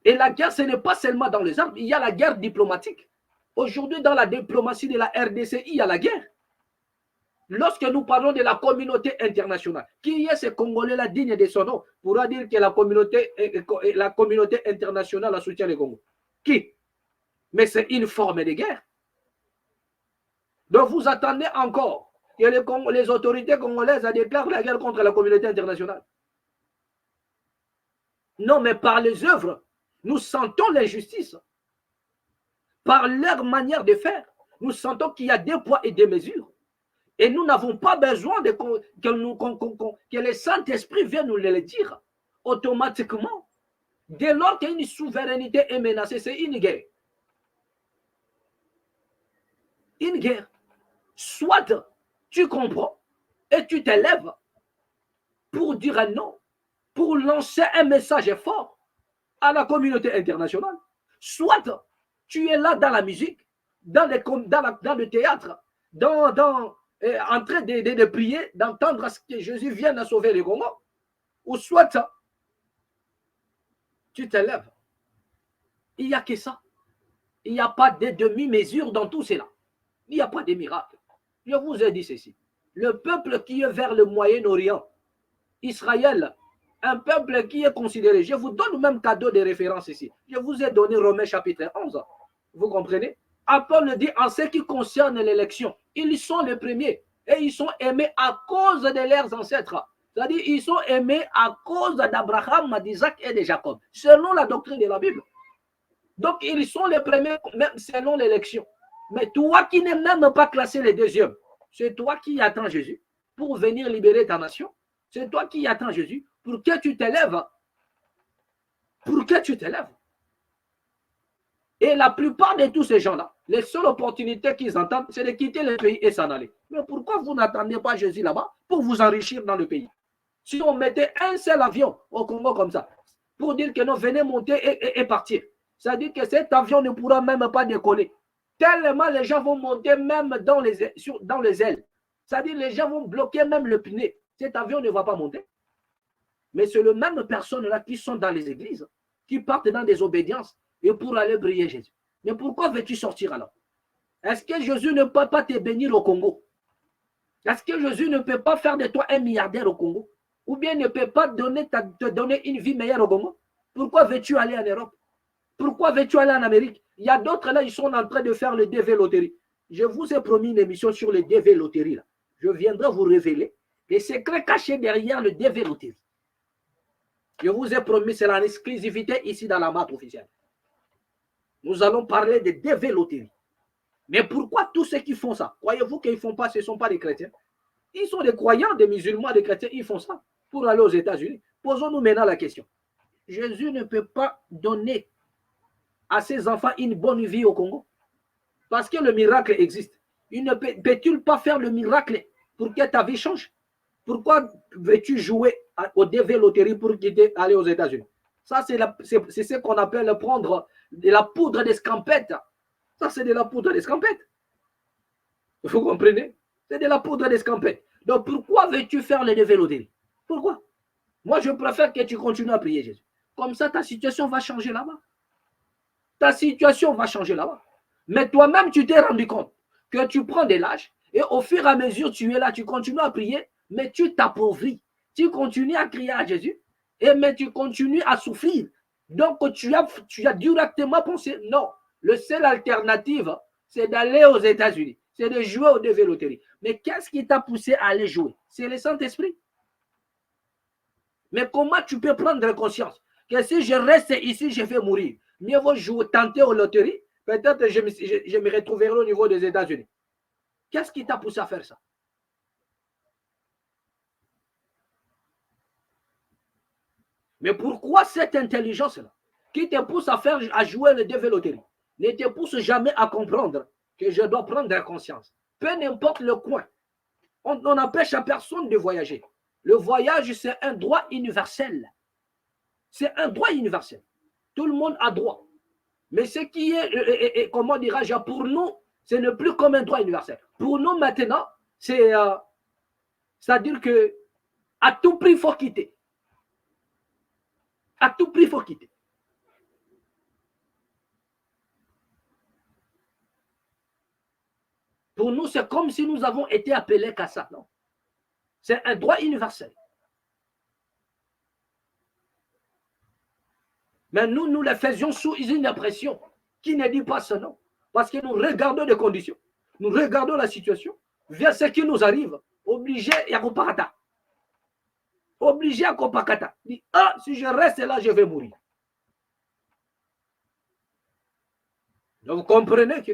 Et la guerre, ce n'est pas seulement dans les armes, il y a la guerre diplomatique. Aujourd'hui, dans la diplomatie de la RDC, il y a la guerre. Lorsque nous parlons de la communauté internationale, qui est ce Congolais-là digne de son nom pourra dire que la communauté internationale soutient le Congo? Qui? Mais c'est une forme de guerre. Donc vous attendez encore que les autorités congolaises déclarent la guerre contre la communauté internationale? Non, mais par les œuvres, nous sentons l'injustice. Par leur manière de faire, nous sentons qu'il y a des poids et des mesures. Et nous n'avons pas besoin que le Saint-Esprit vienne nous le dire automatiquement. Dès lors qu'une souveraineté est menacée, c'est une guerre. Une guerre. Soit tu comprends et tu t'élèves pour dire un non, pour lancer un message fort à la communauté internationale. Soit tu es là dans la musique, dans le théâtre, en train de prier, d'entendre ce que Jésus vienne à sauver les Congo, ou soit tu te lèves. Il n'y a que ça. Il n'y a pas de demi-mesure dans tout cela. Il n'y a pas de miracle. Je vous ai dit ceci. Le peuple qui est vers le Moyen-Orient, Israël, un peuple qui est considéré, je vous donne même cadeau de référence ici. Je vous ai donné Romains chapitre 11. Vous comprenez? Paul dit en ce qui concerne l'élection, ils sont les premiers et ils sont aimés à cause de leurs ancêtres. C'est-à-dire ils sont aimés à cause d'Abraham, d'Isaac et de Jacob, selon la doctrine de la Bible. Donc ils sont les premiers même selon l'élection. Mais toi qui n'es même pas classé les deuxièmes, c'est toi qui attends Jésus pour venir libérer ta nation. C'est toi qui attends Jésus pour que tu t'élèves. Pour que tu t'élèves. Et la plupart de tous ces gens-là, les seules opportunités qu'ils entendent, c'est de quitter le pays et s'en aller. Mais pourquoi vous n'attendez pas Jésus là-bas pour vous enrichir dans le pays? Si on mettait un seul avion au Congo comme ça, pour dire que non, venez monter et partir, ça veut dire que cet avion ne pourra même pas décoller. Tellement les gens vont monter même dans les ailes. C'est-à-dire les gens vont bloquer même le pneu. Cet avion ne va pas monter. Mais c'est les mêmes personnes-là qui sont dans les églises, qui partent dans des obédiences et pour aller prier Jésus. Mais pourquoi veux-tu sortir alors? Est-ce que Jésus ne peut pas te bénir au Congo? Est-ce que Jésus ne peut pas faire de toi un milliardaire au Congo? Ou bien ne peut pas te donner une vie meilleure au Congo? Pourquoi veux-tu aller en Europe? Pourquoi veux-tu aller en Amérique? Il y a d'autres là, ils sont en train de faire le DV loterie. Je vous ai promis une émission sur le DV loterie. Là. Je viendrai vous révéler les secrets cachés derrière le DV loterie. Je vous ai promis, c'est en exclusivité ici dans la map officielle. Nous allons parler de DV loterie. Mais pourquoi tous ceux qui font ça? Croyez-vous qu'ils ne font pas, ce ne sont pas des chrétiens? Ils sont des croyants, des musulmans, des chrétiens, ils font ça pour aller aux États-Unis. Posons-nous maintenant la question. Jésus ne peut pas donner à ses enfants une bonne vie au Congo parce que le miracle existe. Il ne peut-il pas faire le miracle pour que ta vie change? Pourquoi veux-tu jouer au DV loterie pour aller aux États-Unis? Ça, c'est ce qu'on appelle prendre de la poudre d'escampette. Ça, c'est de la poudre d'escampette. Vous comprenez? C'est de la poudre d'escampette. Donc, pourquoi veux-tu faire le DV loterie? Pourquoi? Moi, je préfère que tu continues à prier Jésus. Comme ça, ta situation va changer là-bas. Ta situation va changer là-bas. Mais toi-même, tu t'es rendu compte que tu prends de l'âge et au fur et à mesure, tu es là, tu continues à prier, mais tu t'appauvris. Tu continues à crier à Jésus, mais tu continues à souffrir. Donc, tu as directement pensé, non, le seul alternative, c'est d'aller aux États-Unis, c'est de jouer au DV loterie. Mais qu'est-ce qui t'a poussé à aller jouer? C'est le Saint-Esprit. Mais comment tu peux prendre conscience que si je reste ici, je vais mourir? Mieux vaut jouer, tenter aux loteries, peut-être que je me retrouverai au niveau des États-Unis. Qu'est-ce qui t'a poussé à faire ça? Mais pourquoi cette intelligence-là qui te pousse à jouer le DV loterie ne te pousse jamais à comprendre que je dois prendre conscience? Peu importe le coin, on n'empêche à personne de voyager. Le voyage, c'est un droit universel. C'est un droit universel. Tout le monde a droit. Mais ce qui est comment dirais-je, pour nous, ce n'est plus comme un droit universel. Pour nous, maintenant, c'est-à-dire que à tout prix, il faut quitter. À tout prix, il faut quitter. Pour nous, c'est comme si nous avons été appelés qu'à ça. Non. C'est un droit universel. Mais nous le faisions sous une impression qui ne dit pas ce nom. Parce que nous regardons les conditions. Nous regardons la situation. Via ce qui nous arrive. Obligé à Kopakata. Obligé à Kopakata. Dit, ah, si je reste là, je vais mourir. Donc, vous comprenez que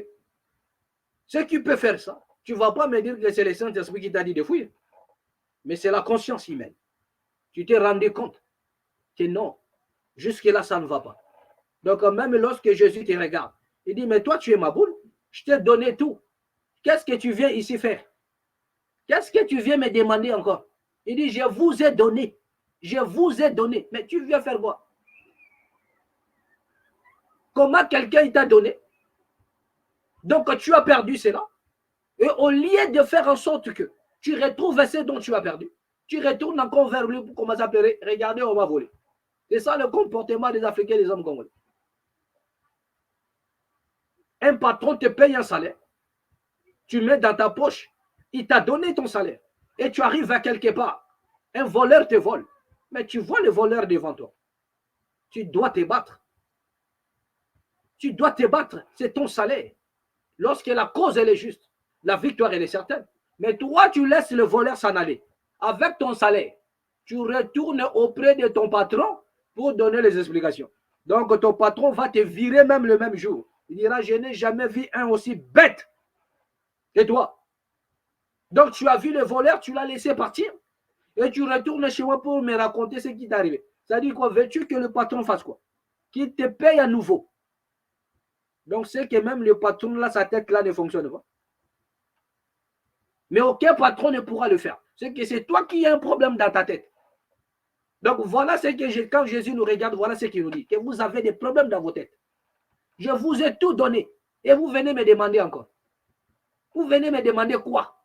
ce qui peut faire ça, tu ne vas pas me dire que c'est le Saint-Esprit qui t'a dit de fuir. Mais c'est la conscience humaine. Tu t'es rendu compte que non, jusque-là, ça ne va pas. Donc, même lorsque Jésus te regarde, il dit, mais toi, tu es ma boule, je t'ai donné tout. Qu'est-ce que tu viens ici faire? Qu'est-ce que tu viens me demander encore? Il dit, je vous ai donné. Je vous ai donné. Mais tu viens faire quoi? Comment quelqu'un t'a donné? Donc, tu as perdu cela. Et au lieu de faire en sorte que tu retrouves ce dont tu as perdu, tu retournes encore vers lui pour commencer à pleurer. Regardez, on va voler. C'est ça le comportement des Africains et des hommes congolais. Un patron te paye un salaire. Tu mets dans ta poche. Il t'a donné ton salaire. Et tu arrives à quelque part. Un voleur te vole. Mais tu vois le voleur devant toi. Tu dois te battre. Tu dois te battre. C'est ton salaire. Lorsque la cause elle est juste, la victoire elle est certaine. Mais toi, tu laisses le voleur s'en aller. Avec ton salaire, tu retournes auprès de ton patron pour donner les explications. Donc, ton patron va te virer même le même jour. Il dira, je n'ai jamais vu un aussi bête que toi. Donc, tu as vu le voleur, tu l'as laissé partir et tu retournes chez moi pour me raconter ce qui t'est arrivé. Ça dit quoi? Veux-tu que le patron fasse quoi? Qu'il te paye à nouveau. Donc, c'est que même le patron, là, sa tête, là, ne fonctionne pas. Mais aucun patron ne pourra le faire. C'est que c'est toi qui as un problème dans ta tête. Donc, voilà ce que quand Jésus nous regarde, voilà ce qu'il nous dit. Que vous avez des problèmes dans vos têtes. Je vous ai tout donné. Et vous venez me demander encore. Vous venez me demander quoi?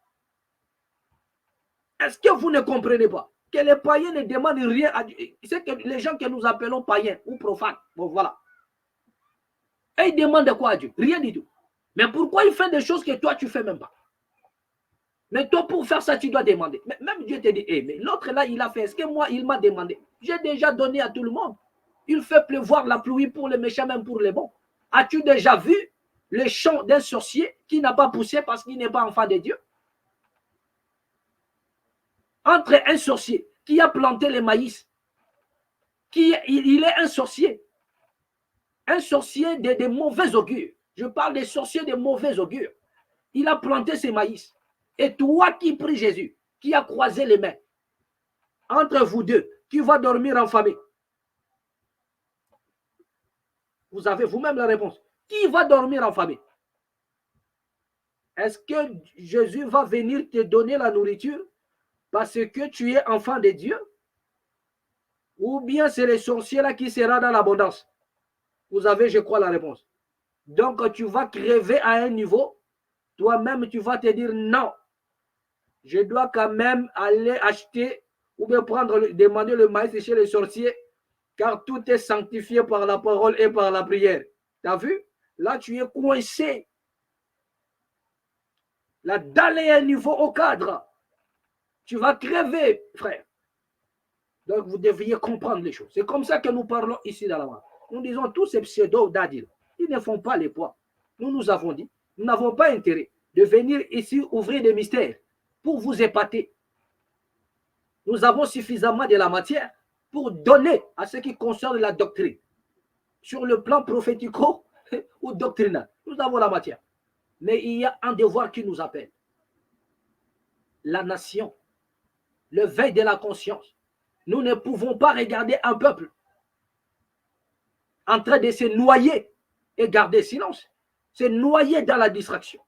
Est-ce que vous ne comprenez pas que les païens ne demandent rien à Dieu? C'est que les gens que nous appelons païens ou profanes, bon voilà. Et ils demandent quoi à Dieu? Rien du tout. Mais pourquoi ils font des choses que toi tu ne fais même pas? Mais toi, pour faire ça, tu dois demander. Mais même Dieu te dit, hey, mais l'autre là, il a fait. Est-ce que moi, il m'a demandé? J'ai déjà donné à tout le monde. Il fait pleuvoir la pluie pour les méchants, même pour les bons. As-tu déjà vu le chant d'un sorcier qui n'a pas poussé parce qu'il n'est pas enfant de Dieu? Entre un sorcier qui a planté les maïs, il est un sorcier de mauvais augure. Je parle des sorciers de mauvais augure. Il a planté ses maïs. Et toi qui pries Jésus, qui a croisé les mains, entre vous deux, qui va dormir en famille, vous avez vous-même la réponse. Qui va dormir en famille? Est-ce que Jésus va venir te donner la nourriture parce que tu es enfant de Dieu? Ou bien c'est les sorciers là qui sera dans l'abondance? Vous avez, je crois, la réponse. Donc, tu vas crever à un niveau, toi-même, tu vas te dire non. Je dois quand même aller acheter ou bien demander le maïs chez les sorciers, car tout est sanctifié par la parole et par la prière. Tu as vu? Là, tu es coincé. Là, d'aller à un niveau au cadre, tu vas crever, frère. Donc, vous devriez comprendre les choses. C'est comme ça que nous parlons ici dans la main. Nous disons tous ces pseudo-dadis, ils ne font pas les poids. Nous avons dit, nous n'avons pas intérêt de venir ici ouvrir des mystères pour vous épater. Nous avons suffisamment de la matière pour donner à ce qui concerne la doctrine. Sur le plan prophético ou doctrinal, nous avons la matière. Mais il y a un devoir qui nous appelle. La nation, le veille de la conscience. Nous ne pouvons pas regarder un peuple en train de se noyer et garder silence. Se noyer dans la distraction.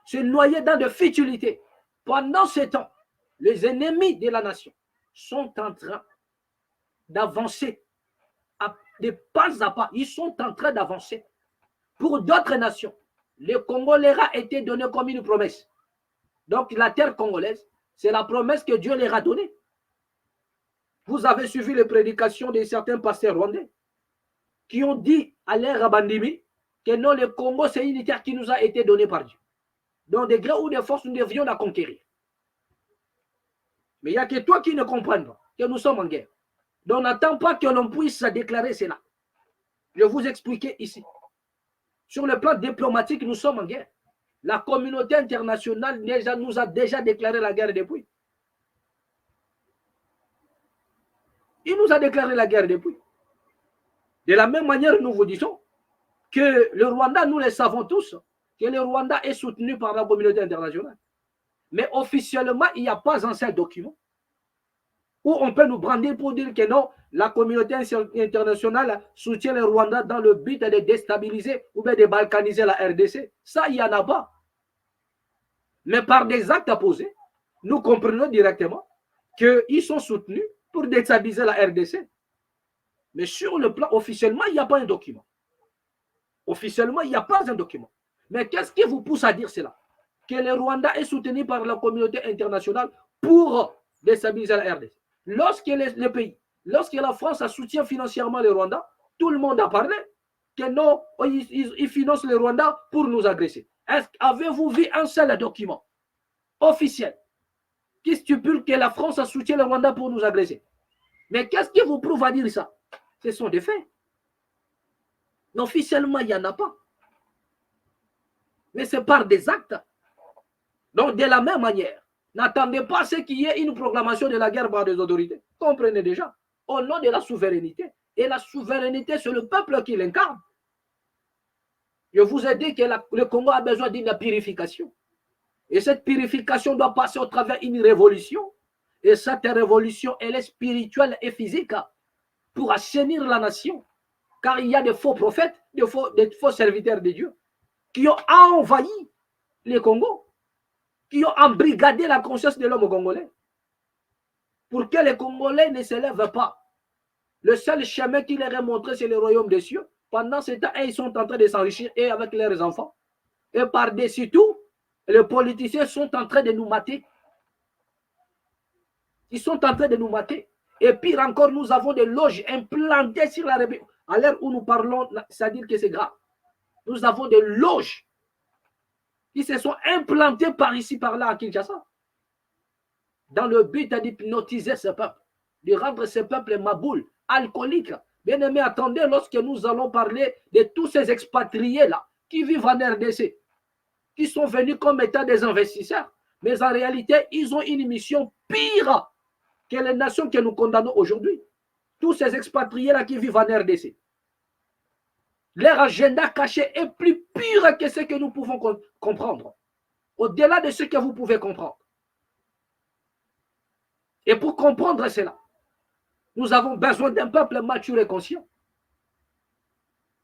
Se noyer dans de futilités. Pendant ce temps, les ennemis de la nation sont en train d'avancer de pas à pas. Ils sont en train d'avancer. Pour d'autres nations, le Congo leur a été donné comme une promesse. Donc la terre congolaise, c'est la promesse que Dieu leur a donnée. Vous avez suivi les prédications de certains pasteurs rwandais qui ont dit à l'ère Bandimi que non, le Congo, c'est une terre qui nous a été donnée par Dieu. dans des gré ou des forces, nous devions la conquérir. Mais il n'y a que toi qui ne comprends pas que nous sommes en guerre. Donc, n'attends pas que l'on puisse déclarer cela. Je vais vous expliquer ici. Sur le plan diplomatique, nous sommes en guerre. La communauté internationale nous a déjà déclaré la guerre depuis. Il nous a déclaré la guerre depuis. De la même manière, nous vous disons que le Rwanda, nous le savons tous, que le Rwanda est soutenu par la communauté internationale. Mais officiellement, il n'y a pas un seul document où on peut nous brandir pour dire que non, la communauté internationale soutient le Rwanda dans le but de déstabiliser ou bien de balkaniser la RDC. Ça, il n'y en a pas. Mais par des actes posés, nous comprenons directement qu'ils sont soutenus pour déstabiliser la RDC. Mais sur le plan, officiellement, il n'y a pas un document. Officiellement, il n'y a pas un document. Mais qu'est-ce qui vous pousse à dire cela? Que le Rwanda est soutenu par la communauté internationale pour déstabiliser la RDC. Lorsque le pays, lorsque la France a soutenu financièrement le Rwanda, tout le monde a parlé que non, ils financent le Rwanda pour nous agresser. Avez-vous vu un seul document officiel qui stipule que la France a soutenu le Rwanda pour nous agresser? Mais qu'est-ce qui vous prouve à dire ça? Ce sont des faits. Mais officiellement, il n'y en a pas. Mais c'est par des actes. Donc, de la même manière, n'attendez pas ce qu'il y ait une proclamation de la guerre par des autorités. Comprenez déjà, au nom de la souveraineté. Et la souveraineté, c'est le peuple qui l'incarne. Je vous ai dit que le Congo a besoin d'une purification. Et cette purification doit passer au travers d'une révolution. Et cette révolution, elle est spirituelle et physique pour assainir la nation. Car il y a des faux prophètes, des faux serviteurs de Dieu qui ont envahi les Congos, qui ont embrigadé la conscience de l'homme congolais pour que les Congolais ne se lèvent pas. Le seul chemin qui leur est montré, c'est le royaume des cieux. Pendant ce temps, ils sont en train de s'enrichir et avec leurs enfants. Et par-dessus tout, les politiciens sont en train de nous mater. Ils sont en train de nous mater. Et pire encore, nous avons des loges implantées sur la République. À l'heure où nous parlons, c'est-à-dire que c'est grave. Nous avons des loges qui se sont implantées par ici, par là, à Kinshasa, dans le but d'hypnotiser ce peuple, de rendre ce peuple maboule, alcoolique. Bien aimé, attendez, lorsque nous allons parler de tous ces expatriés-là qui vivent en RDC, qui sont venus comme étant des investisseurs, mais en réalité, ils ont une mission pire que les nations que nous condamnons aujourd'hui. Tous ces expatriés-là qui vivent en RDC. Leur agenda caché est plus pur que ce que nous pouvons comprendre. Au-delà de ce que vous pouvez comprendre. Et pour comprendre cela, nous avons besoin d'un peuple mature et conscient.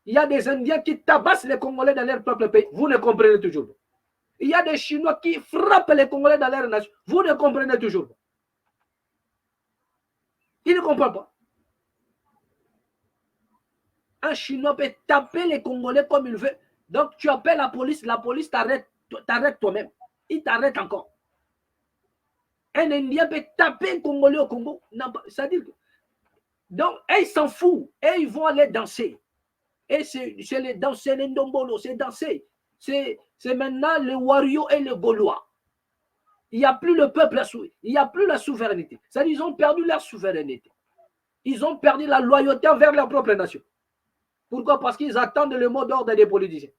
Il y a des Indiens qui tabassent les Congolais dans leur propre pays. Vous ne comprenez toujours pas. Il y a des Chinois qui frappent les Congolais dans leur nation. Vous ne comprenez toujours pas. Ils ne comprennent pas. Un Chinois peut taper les Congolais comme il veut. Donc tu appelles la police t'arrête toi-même. Il t'arrête encore. Un Indien peut taper un Congolais au Congo. C'est-à-dire que... Donc, ils s'en foutent. Et ils vont aller danser. Et c'est les danser, les ndombolo, c'est danser. C'est maintenant les Wario et les Gaulois. Il n'y a plus le peuple, il n'y a plus la souveraineté. C'est-à-dire qu'ils ont perdu leur souveraineté. Ils ont perdu la loyauté envers leur propre nation. Pourquoi? Parce qu'ils attendent le mot d'ordre des politiciens.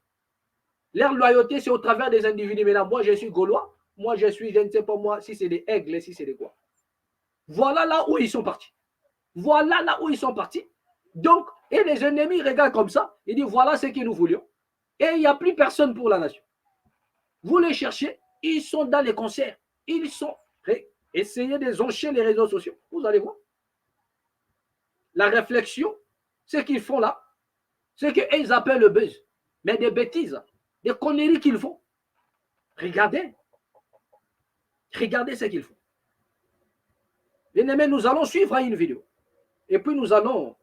Leur loyauté, c'est au travers des individus. Maintenant, moi, je suis Gaulois. Moi, je suis, je ne sais pas moi, si c'est des aigles, si c'est des quoi. Voilà là où ils sont partis. Voilà là où ils sont partis. Donc, et les ennemis regardent comme ça. Ils disent, voilà ce que nous voulions. Et il n'y a plus personne pour la nation. Vous les cherchez, ils sont dans les concerts. Ils sont... Essayez de zoncher les réseaux sociaux. Vous allez voir. La réflexion, ce qu'ils font là, c'est qu'ils appellent le buzz. Mais des bêtises, des conneries qu'ils font. Regardez. Regardez ce qu'ils font. Bien aimé, nous allons suivre une vidéo. Et puis nous allons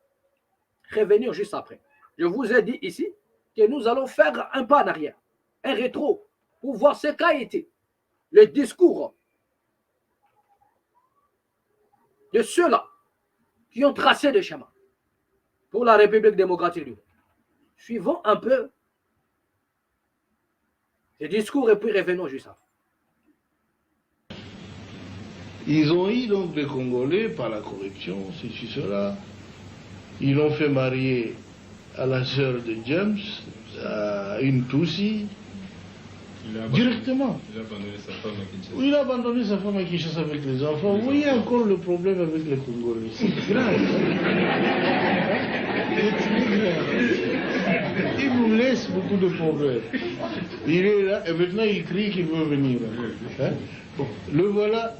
revenir juste après. Je vous ai dit ici que nous allons faire un pas en arrière, un rétro, pour voir ce qu'a été le discours de ceux-là qui ont tracé le chemin pour la République démocratique du Congo. Suivons un peu Ce discours et puis revenons juste après. Ils ont eu donc des Congolais par la corruption, ceci, cela. Ils l'ont fait marier à la sœur de James, à une Tutsi, directement. Il a abandonné sa femme à Kinshasa. Oui, il a abandonné sa femme à Kinshasa avec les enfants. Vous voyez encore le problème avec les Congolais. C'est grave. Il nous laisse beaucoup de problèmes. Il est là et maintenant il crie qu'il veut venir. Hein? Bon, le voilà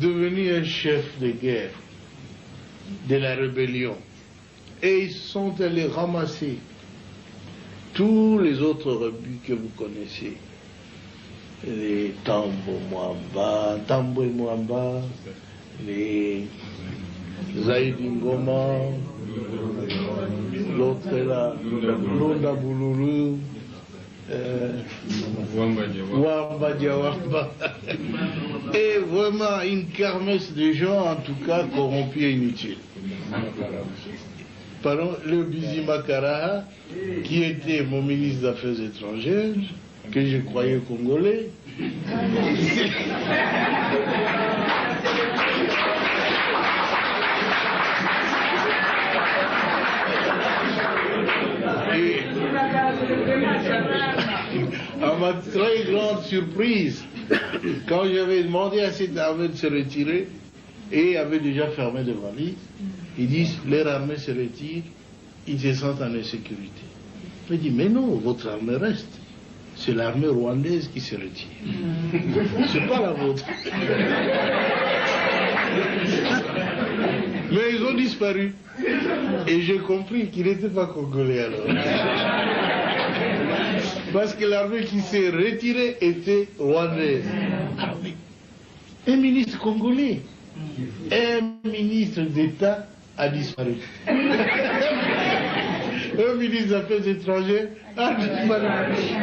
devenu un chef de guerre de la rébellion. Et ils sont allés ramasser tous les autres rebus que vous connaissez. Les Tambo et Mwamba, les Zaïdi Ngoma, l'autre est là, Londa Boululu, Wamba Diawamba. Et vraiment une kermesse de gens, en tout cas, corrompus et inutiles. Pardon, le Bizi Makara, qui était mon ministre des Affaires étrangères, que je croyais congolais. Et à ma très grande surprise, quand j'avais demandé à cette armée de se retirer, et avait déjà fermé des valises, ils disent, leur armée se retire, ils se sentent en insécurité. Je dis, mais non, votre armée reste. C'est l'armée rwandaise qui se retire. C'est pas la vôtre. Mais ils ont disparu. Et j'ai compris qu'ils n'étaient pas congolais alors. Parce que l'armée qui s'est retirée était rwandaise. Ah oui. Un ministre congolais, un ministre d'État a disparu. Un ministre des Affaires étrangères a disparu.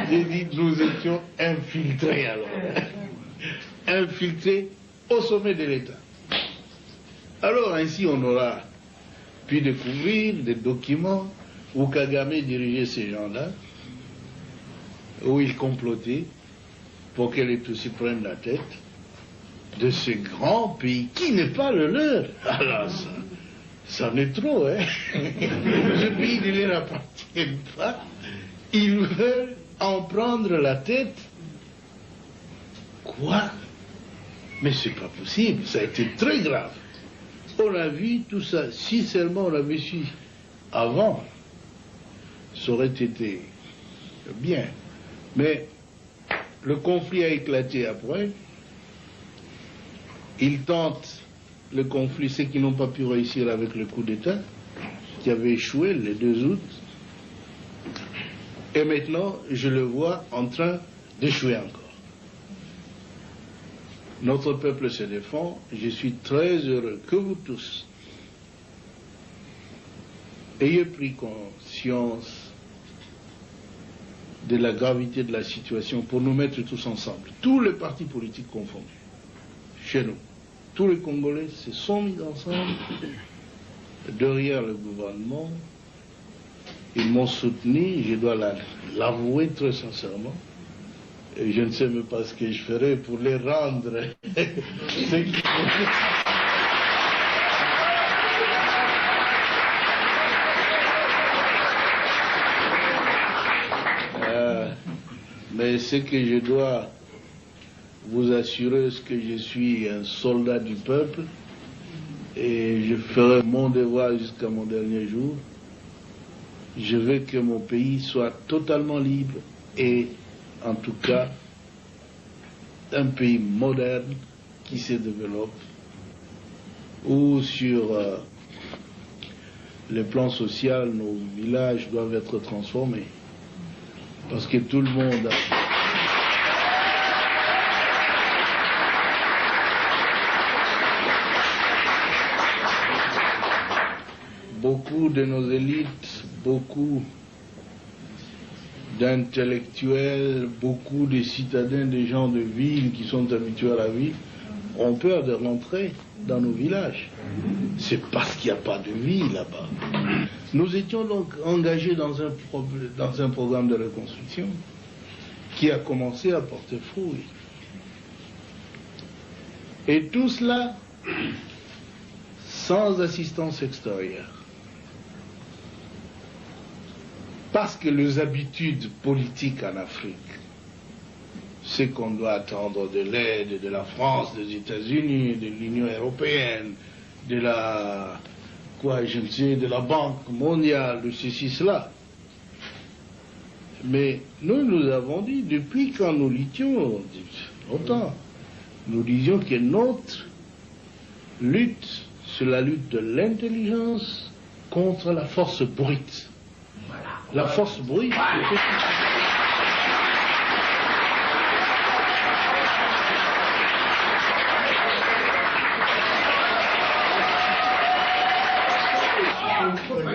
J'ai dit, nous étions infiltrés alors. Infiltrés au sommet de l'État. Alors ainsi on aura pu découvrir des documents où Kagame dirigeait ces gens-là, où il complotait pour que les Tutsis prennent la tête de ce grand pays qui n'est pas le leur. Alors ça en est trop, hein. Ce pays ne leur appartient pas. Ils veulent en prendre la tête. Quoi? Mais c'est pas possible, ça a été très grave. On a vu tout ça, si seulement on avait su avant, ça aurait été bien. Mais le conflit a éclaté après. Ils tentent le conflit, ceux qui n'ont pas pu réussir avec le coup d'État, qui avait échoué le 2 août. Et maintenant, je le vois en train d'échouer encore. Notre peuple se défend. Je suis très heureux que vous tous ayez pris conscience de la gravité de la situation pour nous mettre tous ensemble, tous les partis politiques confondus, chez nous. Tous les Congolais se sont mis ensemble derrière le gouvernement. Ils m'ont soutenu, je dois l'avouer très sincèrement. Et je ne sais même pas ce que je ferai pour les rendre. Mais ce que je dois vous assurer, c'est que je suis un soldat du peuple et je ferai mon devoir jusqu'à mon dernier jour. Je veux que mon pays soit totalement libre et en tout cas un pays moderne qui se développe, où sur le plan social, nos villages doivent être transformés. Parce que tout le monde beaucoup de nos élites, beaucoup d'intellectuels, beaucoup de citadins, des gens de ville qui sont habitués à la vie, ont peur de rentrer dans nos villages. C'est parce qu'il n'y a pas de vie là-bas. Nous étions donc engagés dans un programme de reconstruction qui a commencé à porter fruit. Et tout cela sans assistance extérieure. Parce que les habitudes politiques en Afrique, c'est qu'on doit attendre de l'aide de la France, des États-Unis, de l'Union européenne, de la, de la Banque mondiale, de ceci, cela. Mais nous avons dit, depuis quand nous luttions, longtemps, nous disions que notre lutte, c'est la lutte de l'intelligence contre la force brute. La force brute.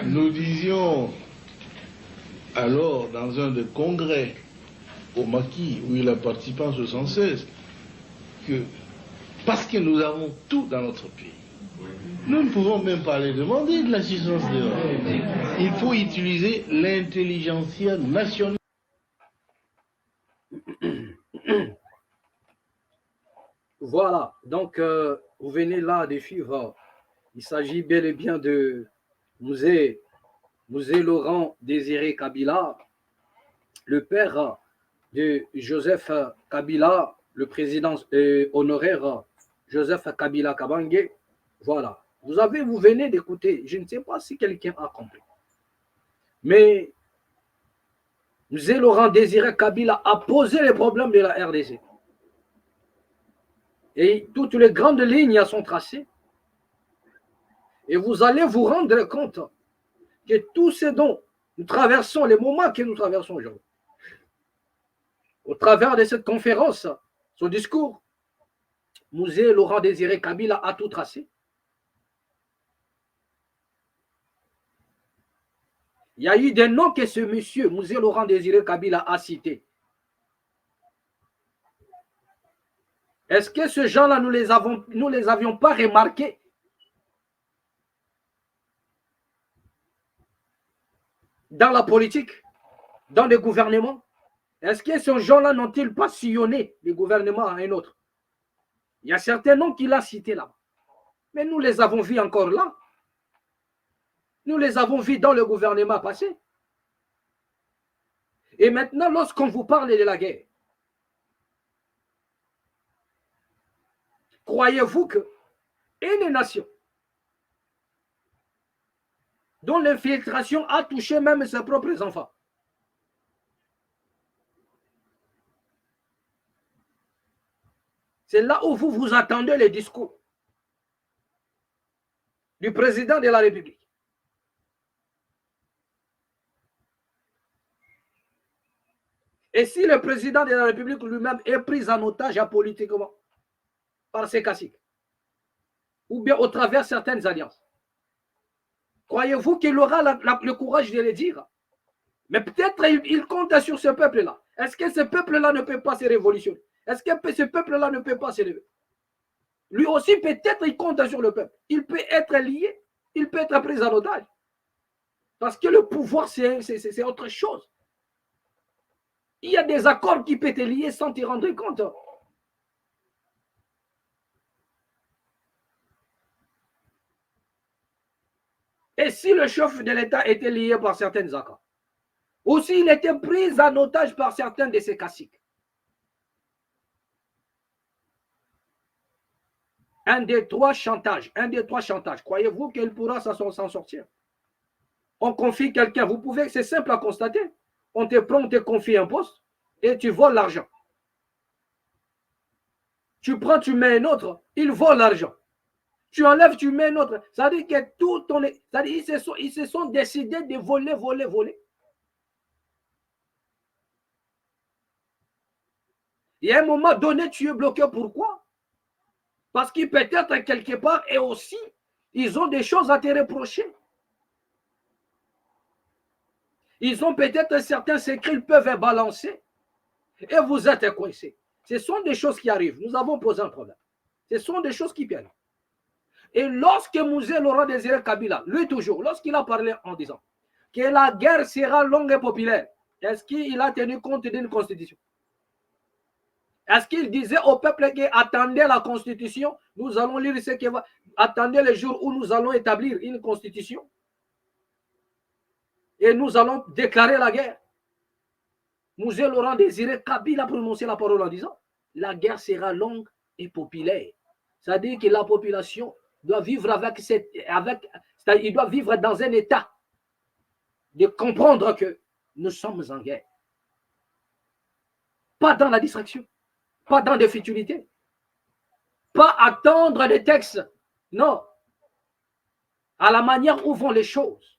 Nous disions alors dans un des congrès au Maquis où il a participé en 1976 que parce que nous avons tout dans notre pays, nous ne pouvons même pas les demander de l'assistance de l'Europe. Il faut utiliser l'intelligentsia nationale. Voilà, donc vous venez là de suivre. Il s'agit bel et bien de Musée Laurent Désiré Kabila, le père de Joseph Kabila, le président honoraire Joseph Kabila Kabange. Voilà. Vous venez d'écouter, je ne sais pas si quelqu'un a compris. Mais Musée Laurent Désiré Kabila a posé les problèmes de la RDC. Et toutes les grandes lignes sont tracées. Et vous allez vous rendre compte que tout ce dont nous traversons, les moments que nous traversons aujourd'hui, au travers de cette conférence, son discours, Musée Laurent Désiré Kabila a tout tracé. Il y a eu des noms que ce monsieur, Musée Laurent Désiré Kabila, a cités. Est-ce que ces gens-là, nous les avions pas remarqués? Dans la politique, dans les gouvernements? Est-ce que ces gens-là n'ont-ils pas sillonné les gouvernements à un autre? Il y a certains noms qu'il a cités là. Mais nous les avons vus encore là. Nous les avons vus dans le gouvernement passé. Et maintenant, lorsqu'on vous parle de la guerre, croyez-vous qu'une nation dont l'infiltration a touché même ses propres enfants, c'est là où vous attendez les discours du président de la République. Et si le président de la République lui-même est pris en otage politiquement par ses caciques, ou bien au travers de certaines alliances, croyez-vous qu'il aura le courage de le dire? Mais peut-être il compte sur ce peuple-là. Est-ce que ce peuple-là ne peut pas se révolutionner? Est-ce que ce peuple-là ne peut pas se lever? Lui aussi, peut-être il compte sur le peuple. Il peut être lié, il peut être pris en otage. Parce que le pouvoir, c'est autre chose. Il y a des accords qui peuvent te lier sans te rendre compte. Et si le chef de l'État était lié par certains accords, ou s'il était pris en otage par certains de ses caciques, un des trois chantages, croyez-vous qu'il pourra s'en sortir? On confie quelqu'un, vous pouvez, c'est simple à constater. On te confie un poste et tu voles l'argent. Tu prends, tu mets un autre, il vole l'argent. Tu enlèves, tu mets un autre. Ça veut dire que tout ton. Ça veut dire ils se sont décidés de voler. Et à un moment donné, tu es bloqué. Pourquoi? Parce qu'ils peut-être quelque part, et aussi, ils ont des choses à te reprocher. Ils ont peut-être certains secrets qu'ils peuvent balancer et vous êtes coincé. Ce sont des choses qui arrivent. Nous avons posé un problème. Ce sont des choses qui viennent. Et lorsque Musée Laurent Désiré Kabila, lui toujours, lorsqu'il a parlé en disant que la guerre sera longue et populaire, est-ce qu'il a tenu compte d'une constitution? Est-ce qu'il disait au peuple qui attendait la constitution, nous allons lire ce qui va, attendez le jour où nous allons établir une constitution et nous allons déclarer la guerre. Mouzé Laurent Désiré Kabila a prononcé la parole en disant la guerre sera longue et populaire. C'est-à-dire que la population doit vivre il doit vivre dans un état de comprendre que nous sommes en guerre. Pas dans la distraction, pas dans des futilités, pas attendre des textes. Non. À la manière où vont les choses.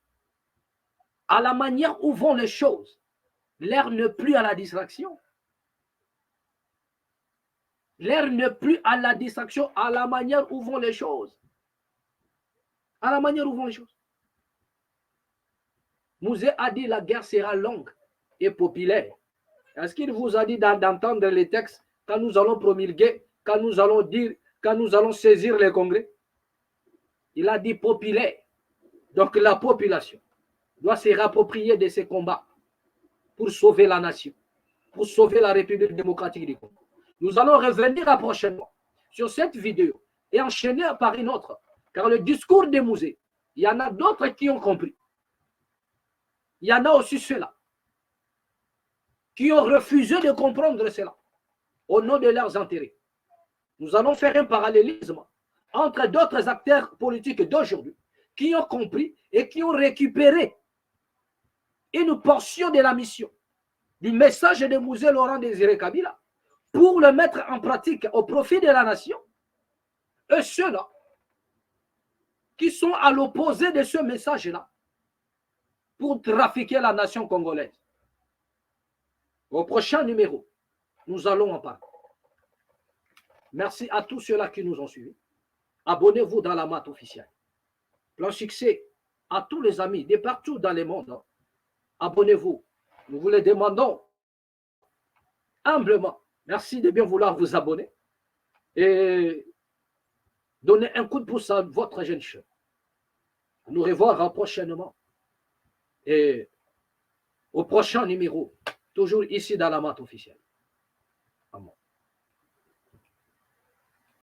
À la manière où vont les choses. L'air n'est plus à la distraction. L'air n'est plus à la distraction, à la manière où vont les choses. À la manière où vont les choses. Mouzé a dit la guerre sera longue et populaire. Est-ce qu'il vous a dit d'entendre les textes quand nous allons promulguer, quand nous allons dire, quand nous allons saisir les congrès? Il a dit populaire. Donc la population doit se réapproprier de ces combats pour sauver la nation, pour sauver la République démocratique du Congo. Nous allons revenir prochainement sur cette vidéo et enchaîner par une autre. Car le discours de Mouzé, il y en a d'autres qui ont compris. Il y en a aussi ceux-là qui ont refusé de comprendre cela au nom de leurs intérêts. Nous allons faire un parallélisme entre d'autres acteurs politiques d'aujourd'hui qui ont compris et qui ont récupéré une portion de la mission du message de Mouzé Laurent Désiré Kabila pour le mettre en pratique au profit de la nation. Et ceux-là qui sont à l'opposé de ce message-là pour trafiquer la nation congolaise. Au prochain numéro, nous allons en parler. Merci à tous ceux-là qui nous ont suivis. Abonnez-vous dans la mat officielle. Plein succès à tous les amis de partout dans le monde. Abonnez-vous. Nous vous le demandons humblement. Merci de bien vouloir vous abonner et donner un coup de pouce à votre jeune chef. Nous revoir prochainement et au prochain numéro, toujours ici dans la mat officielle.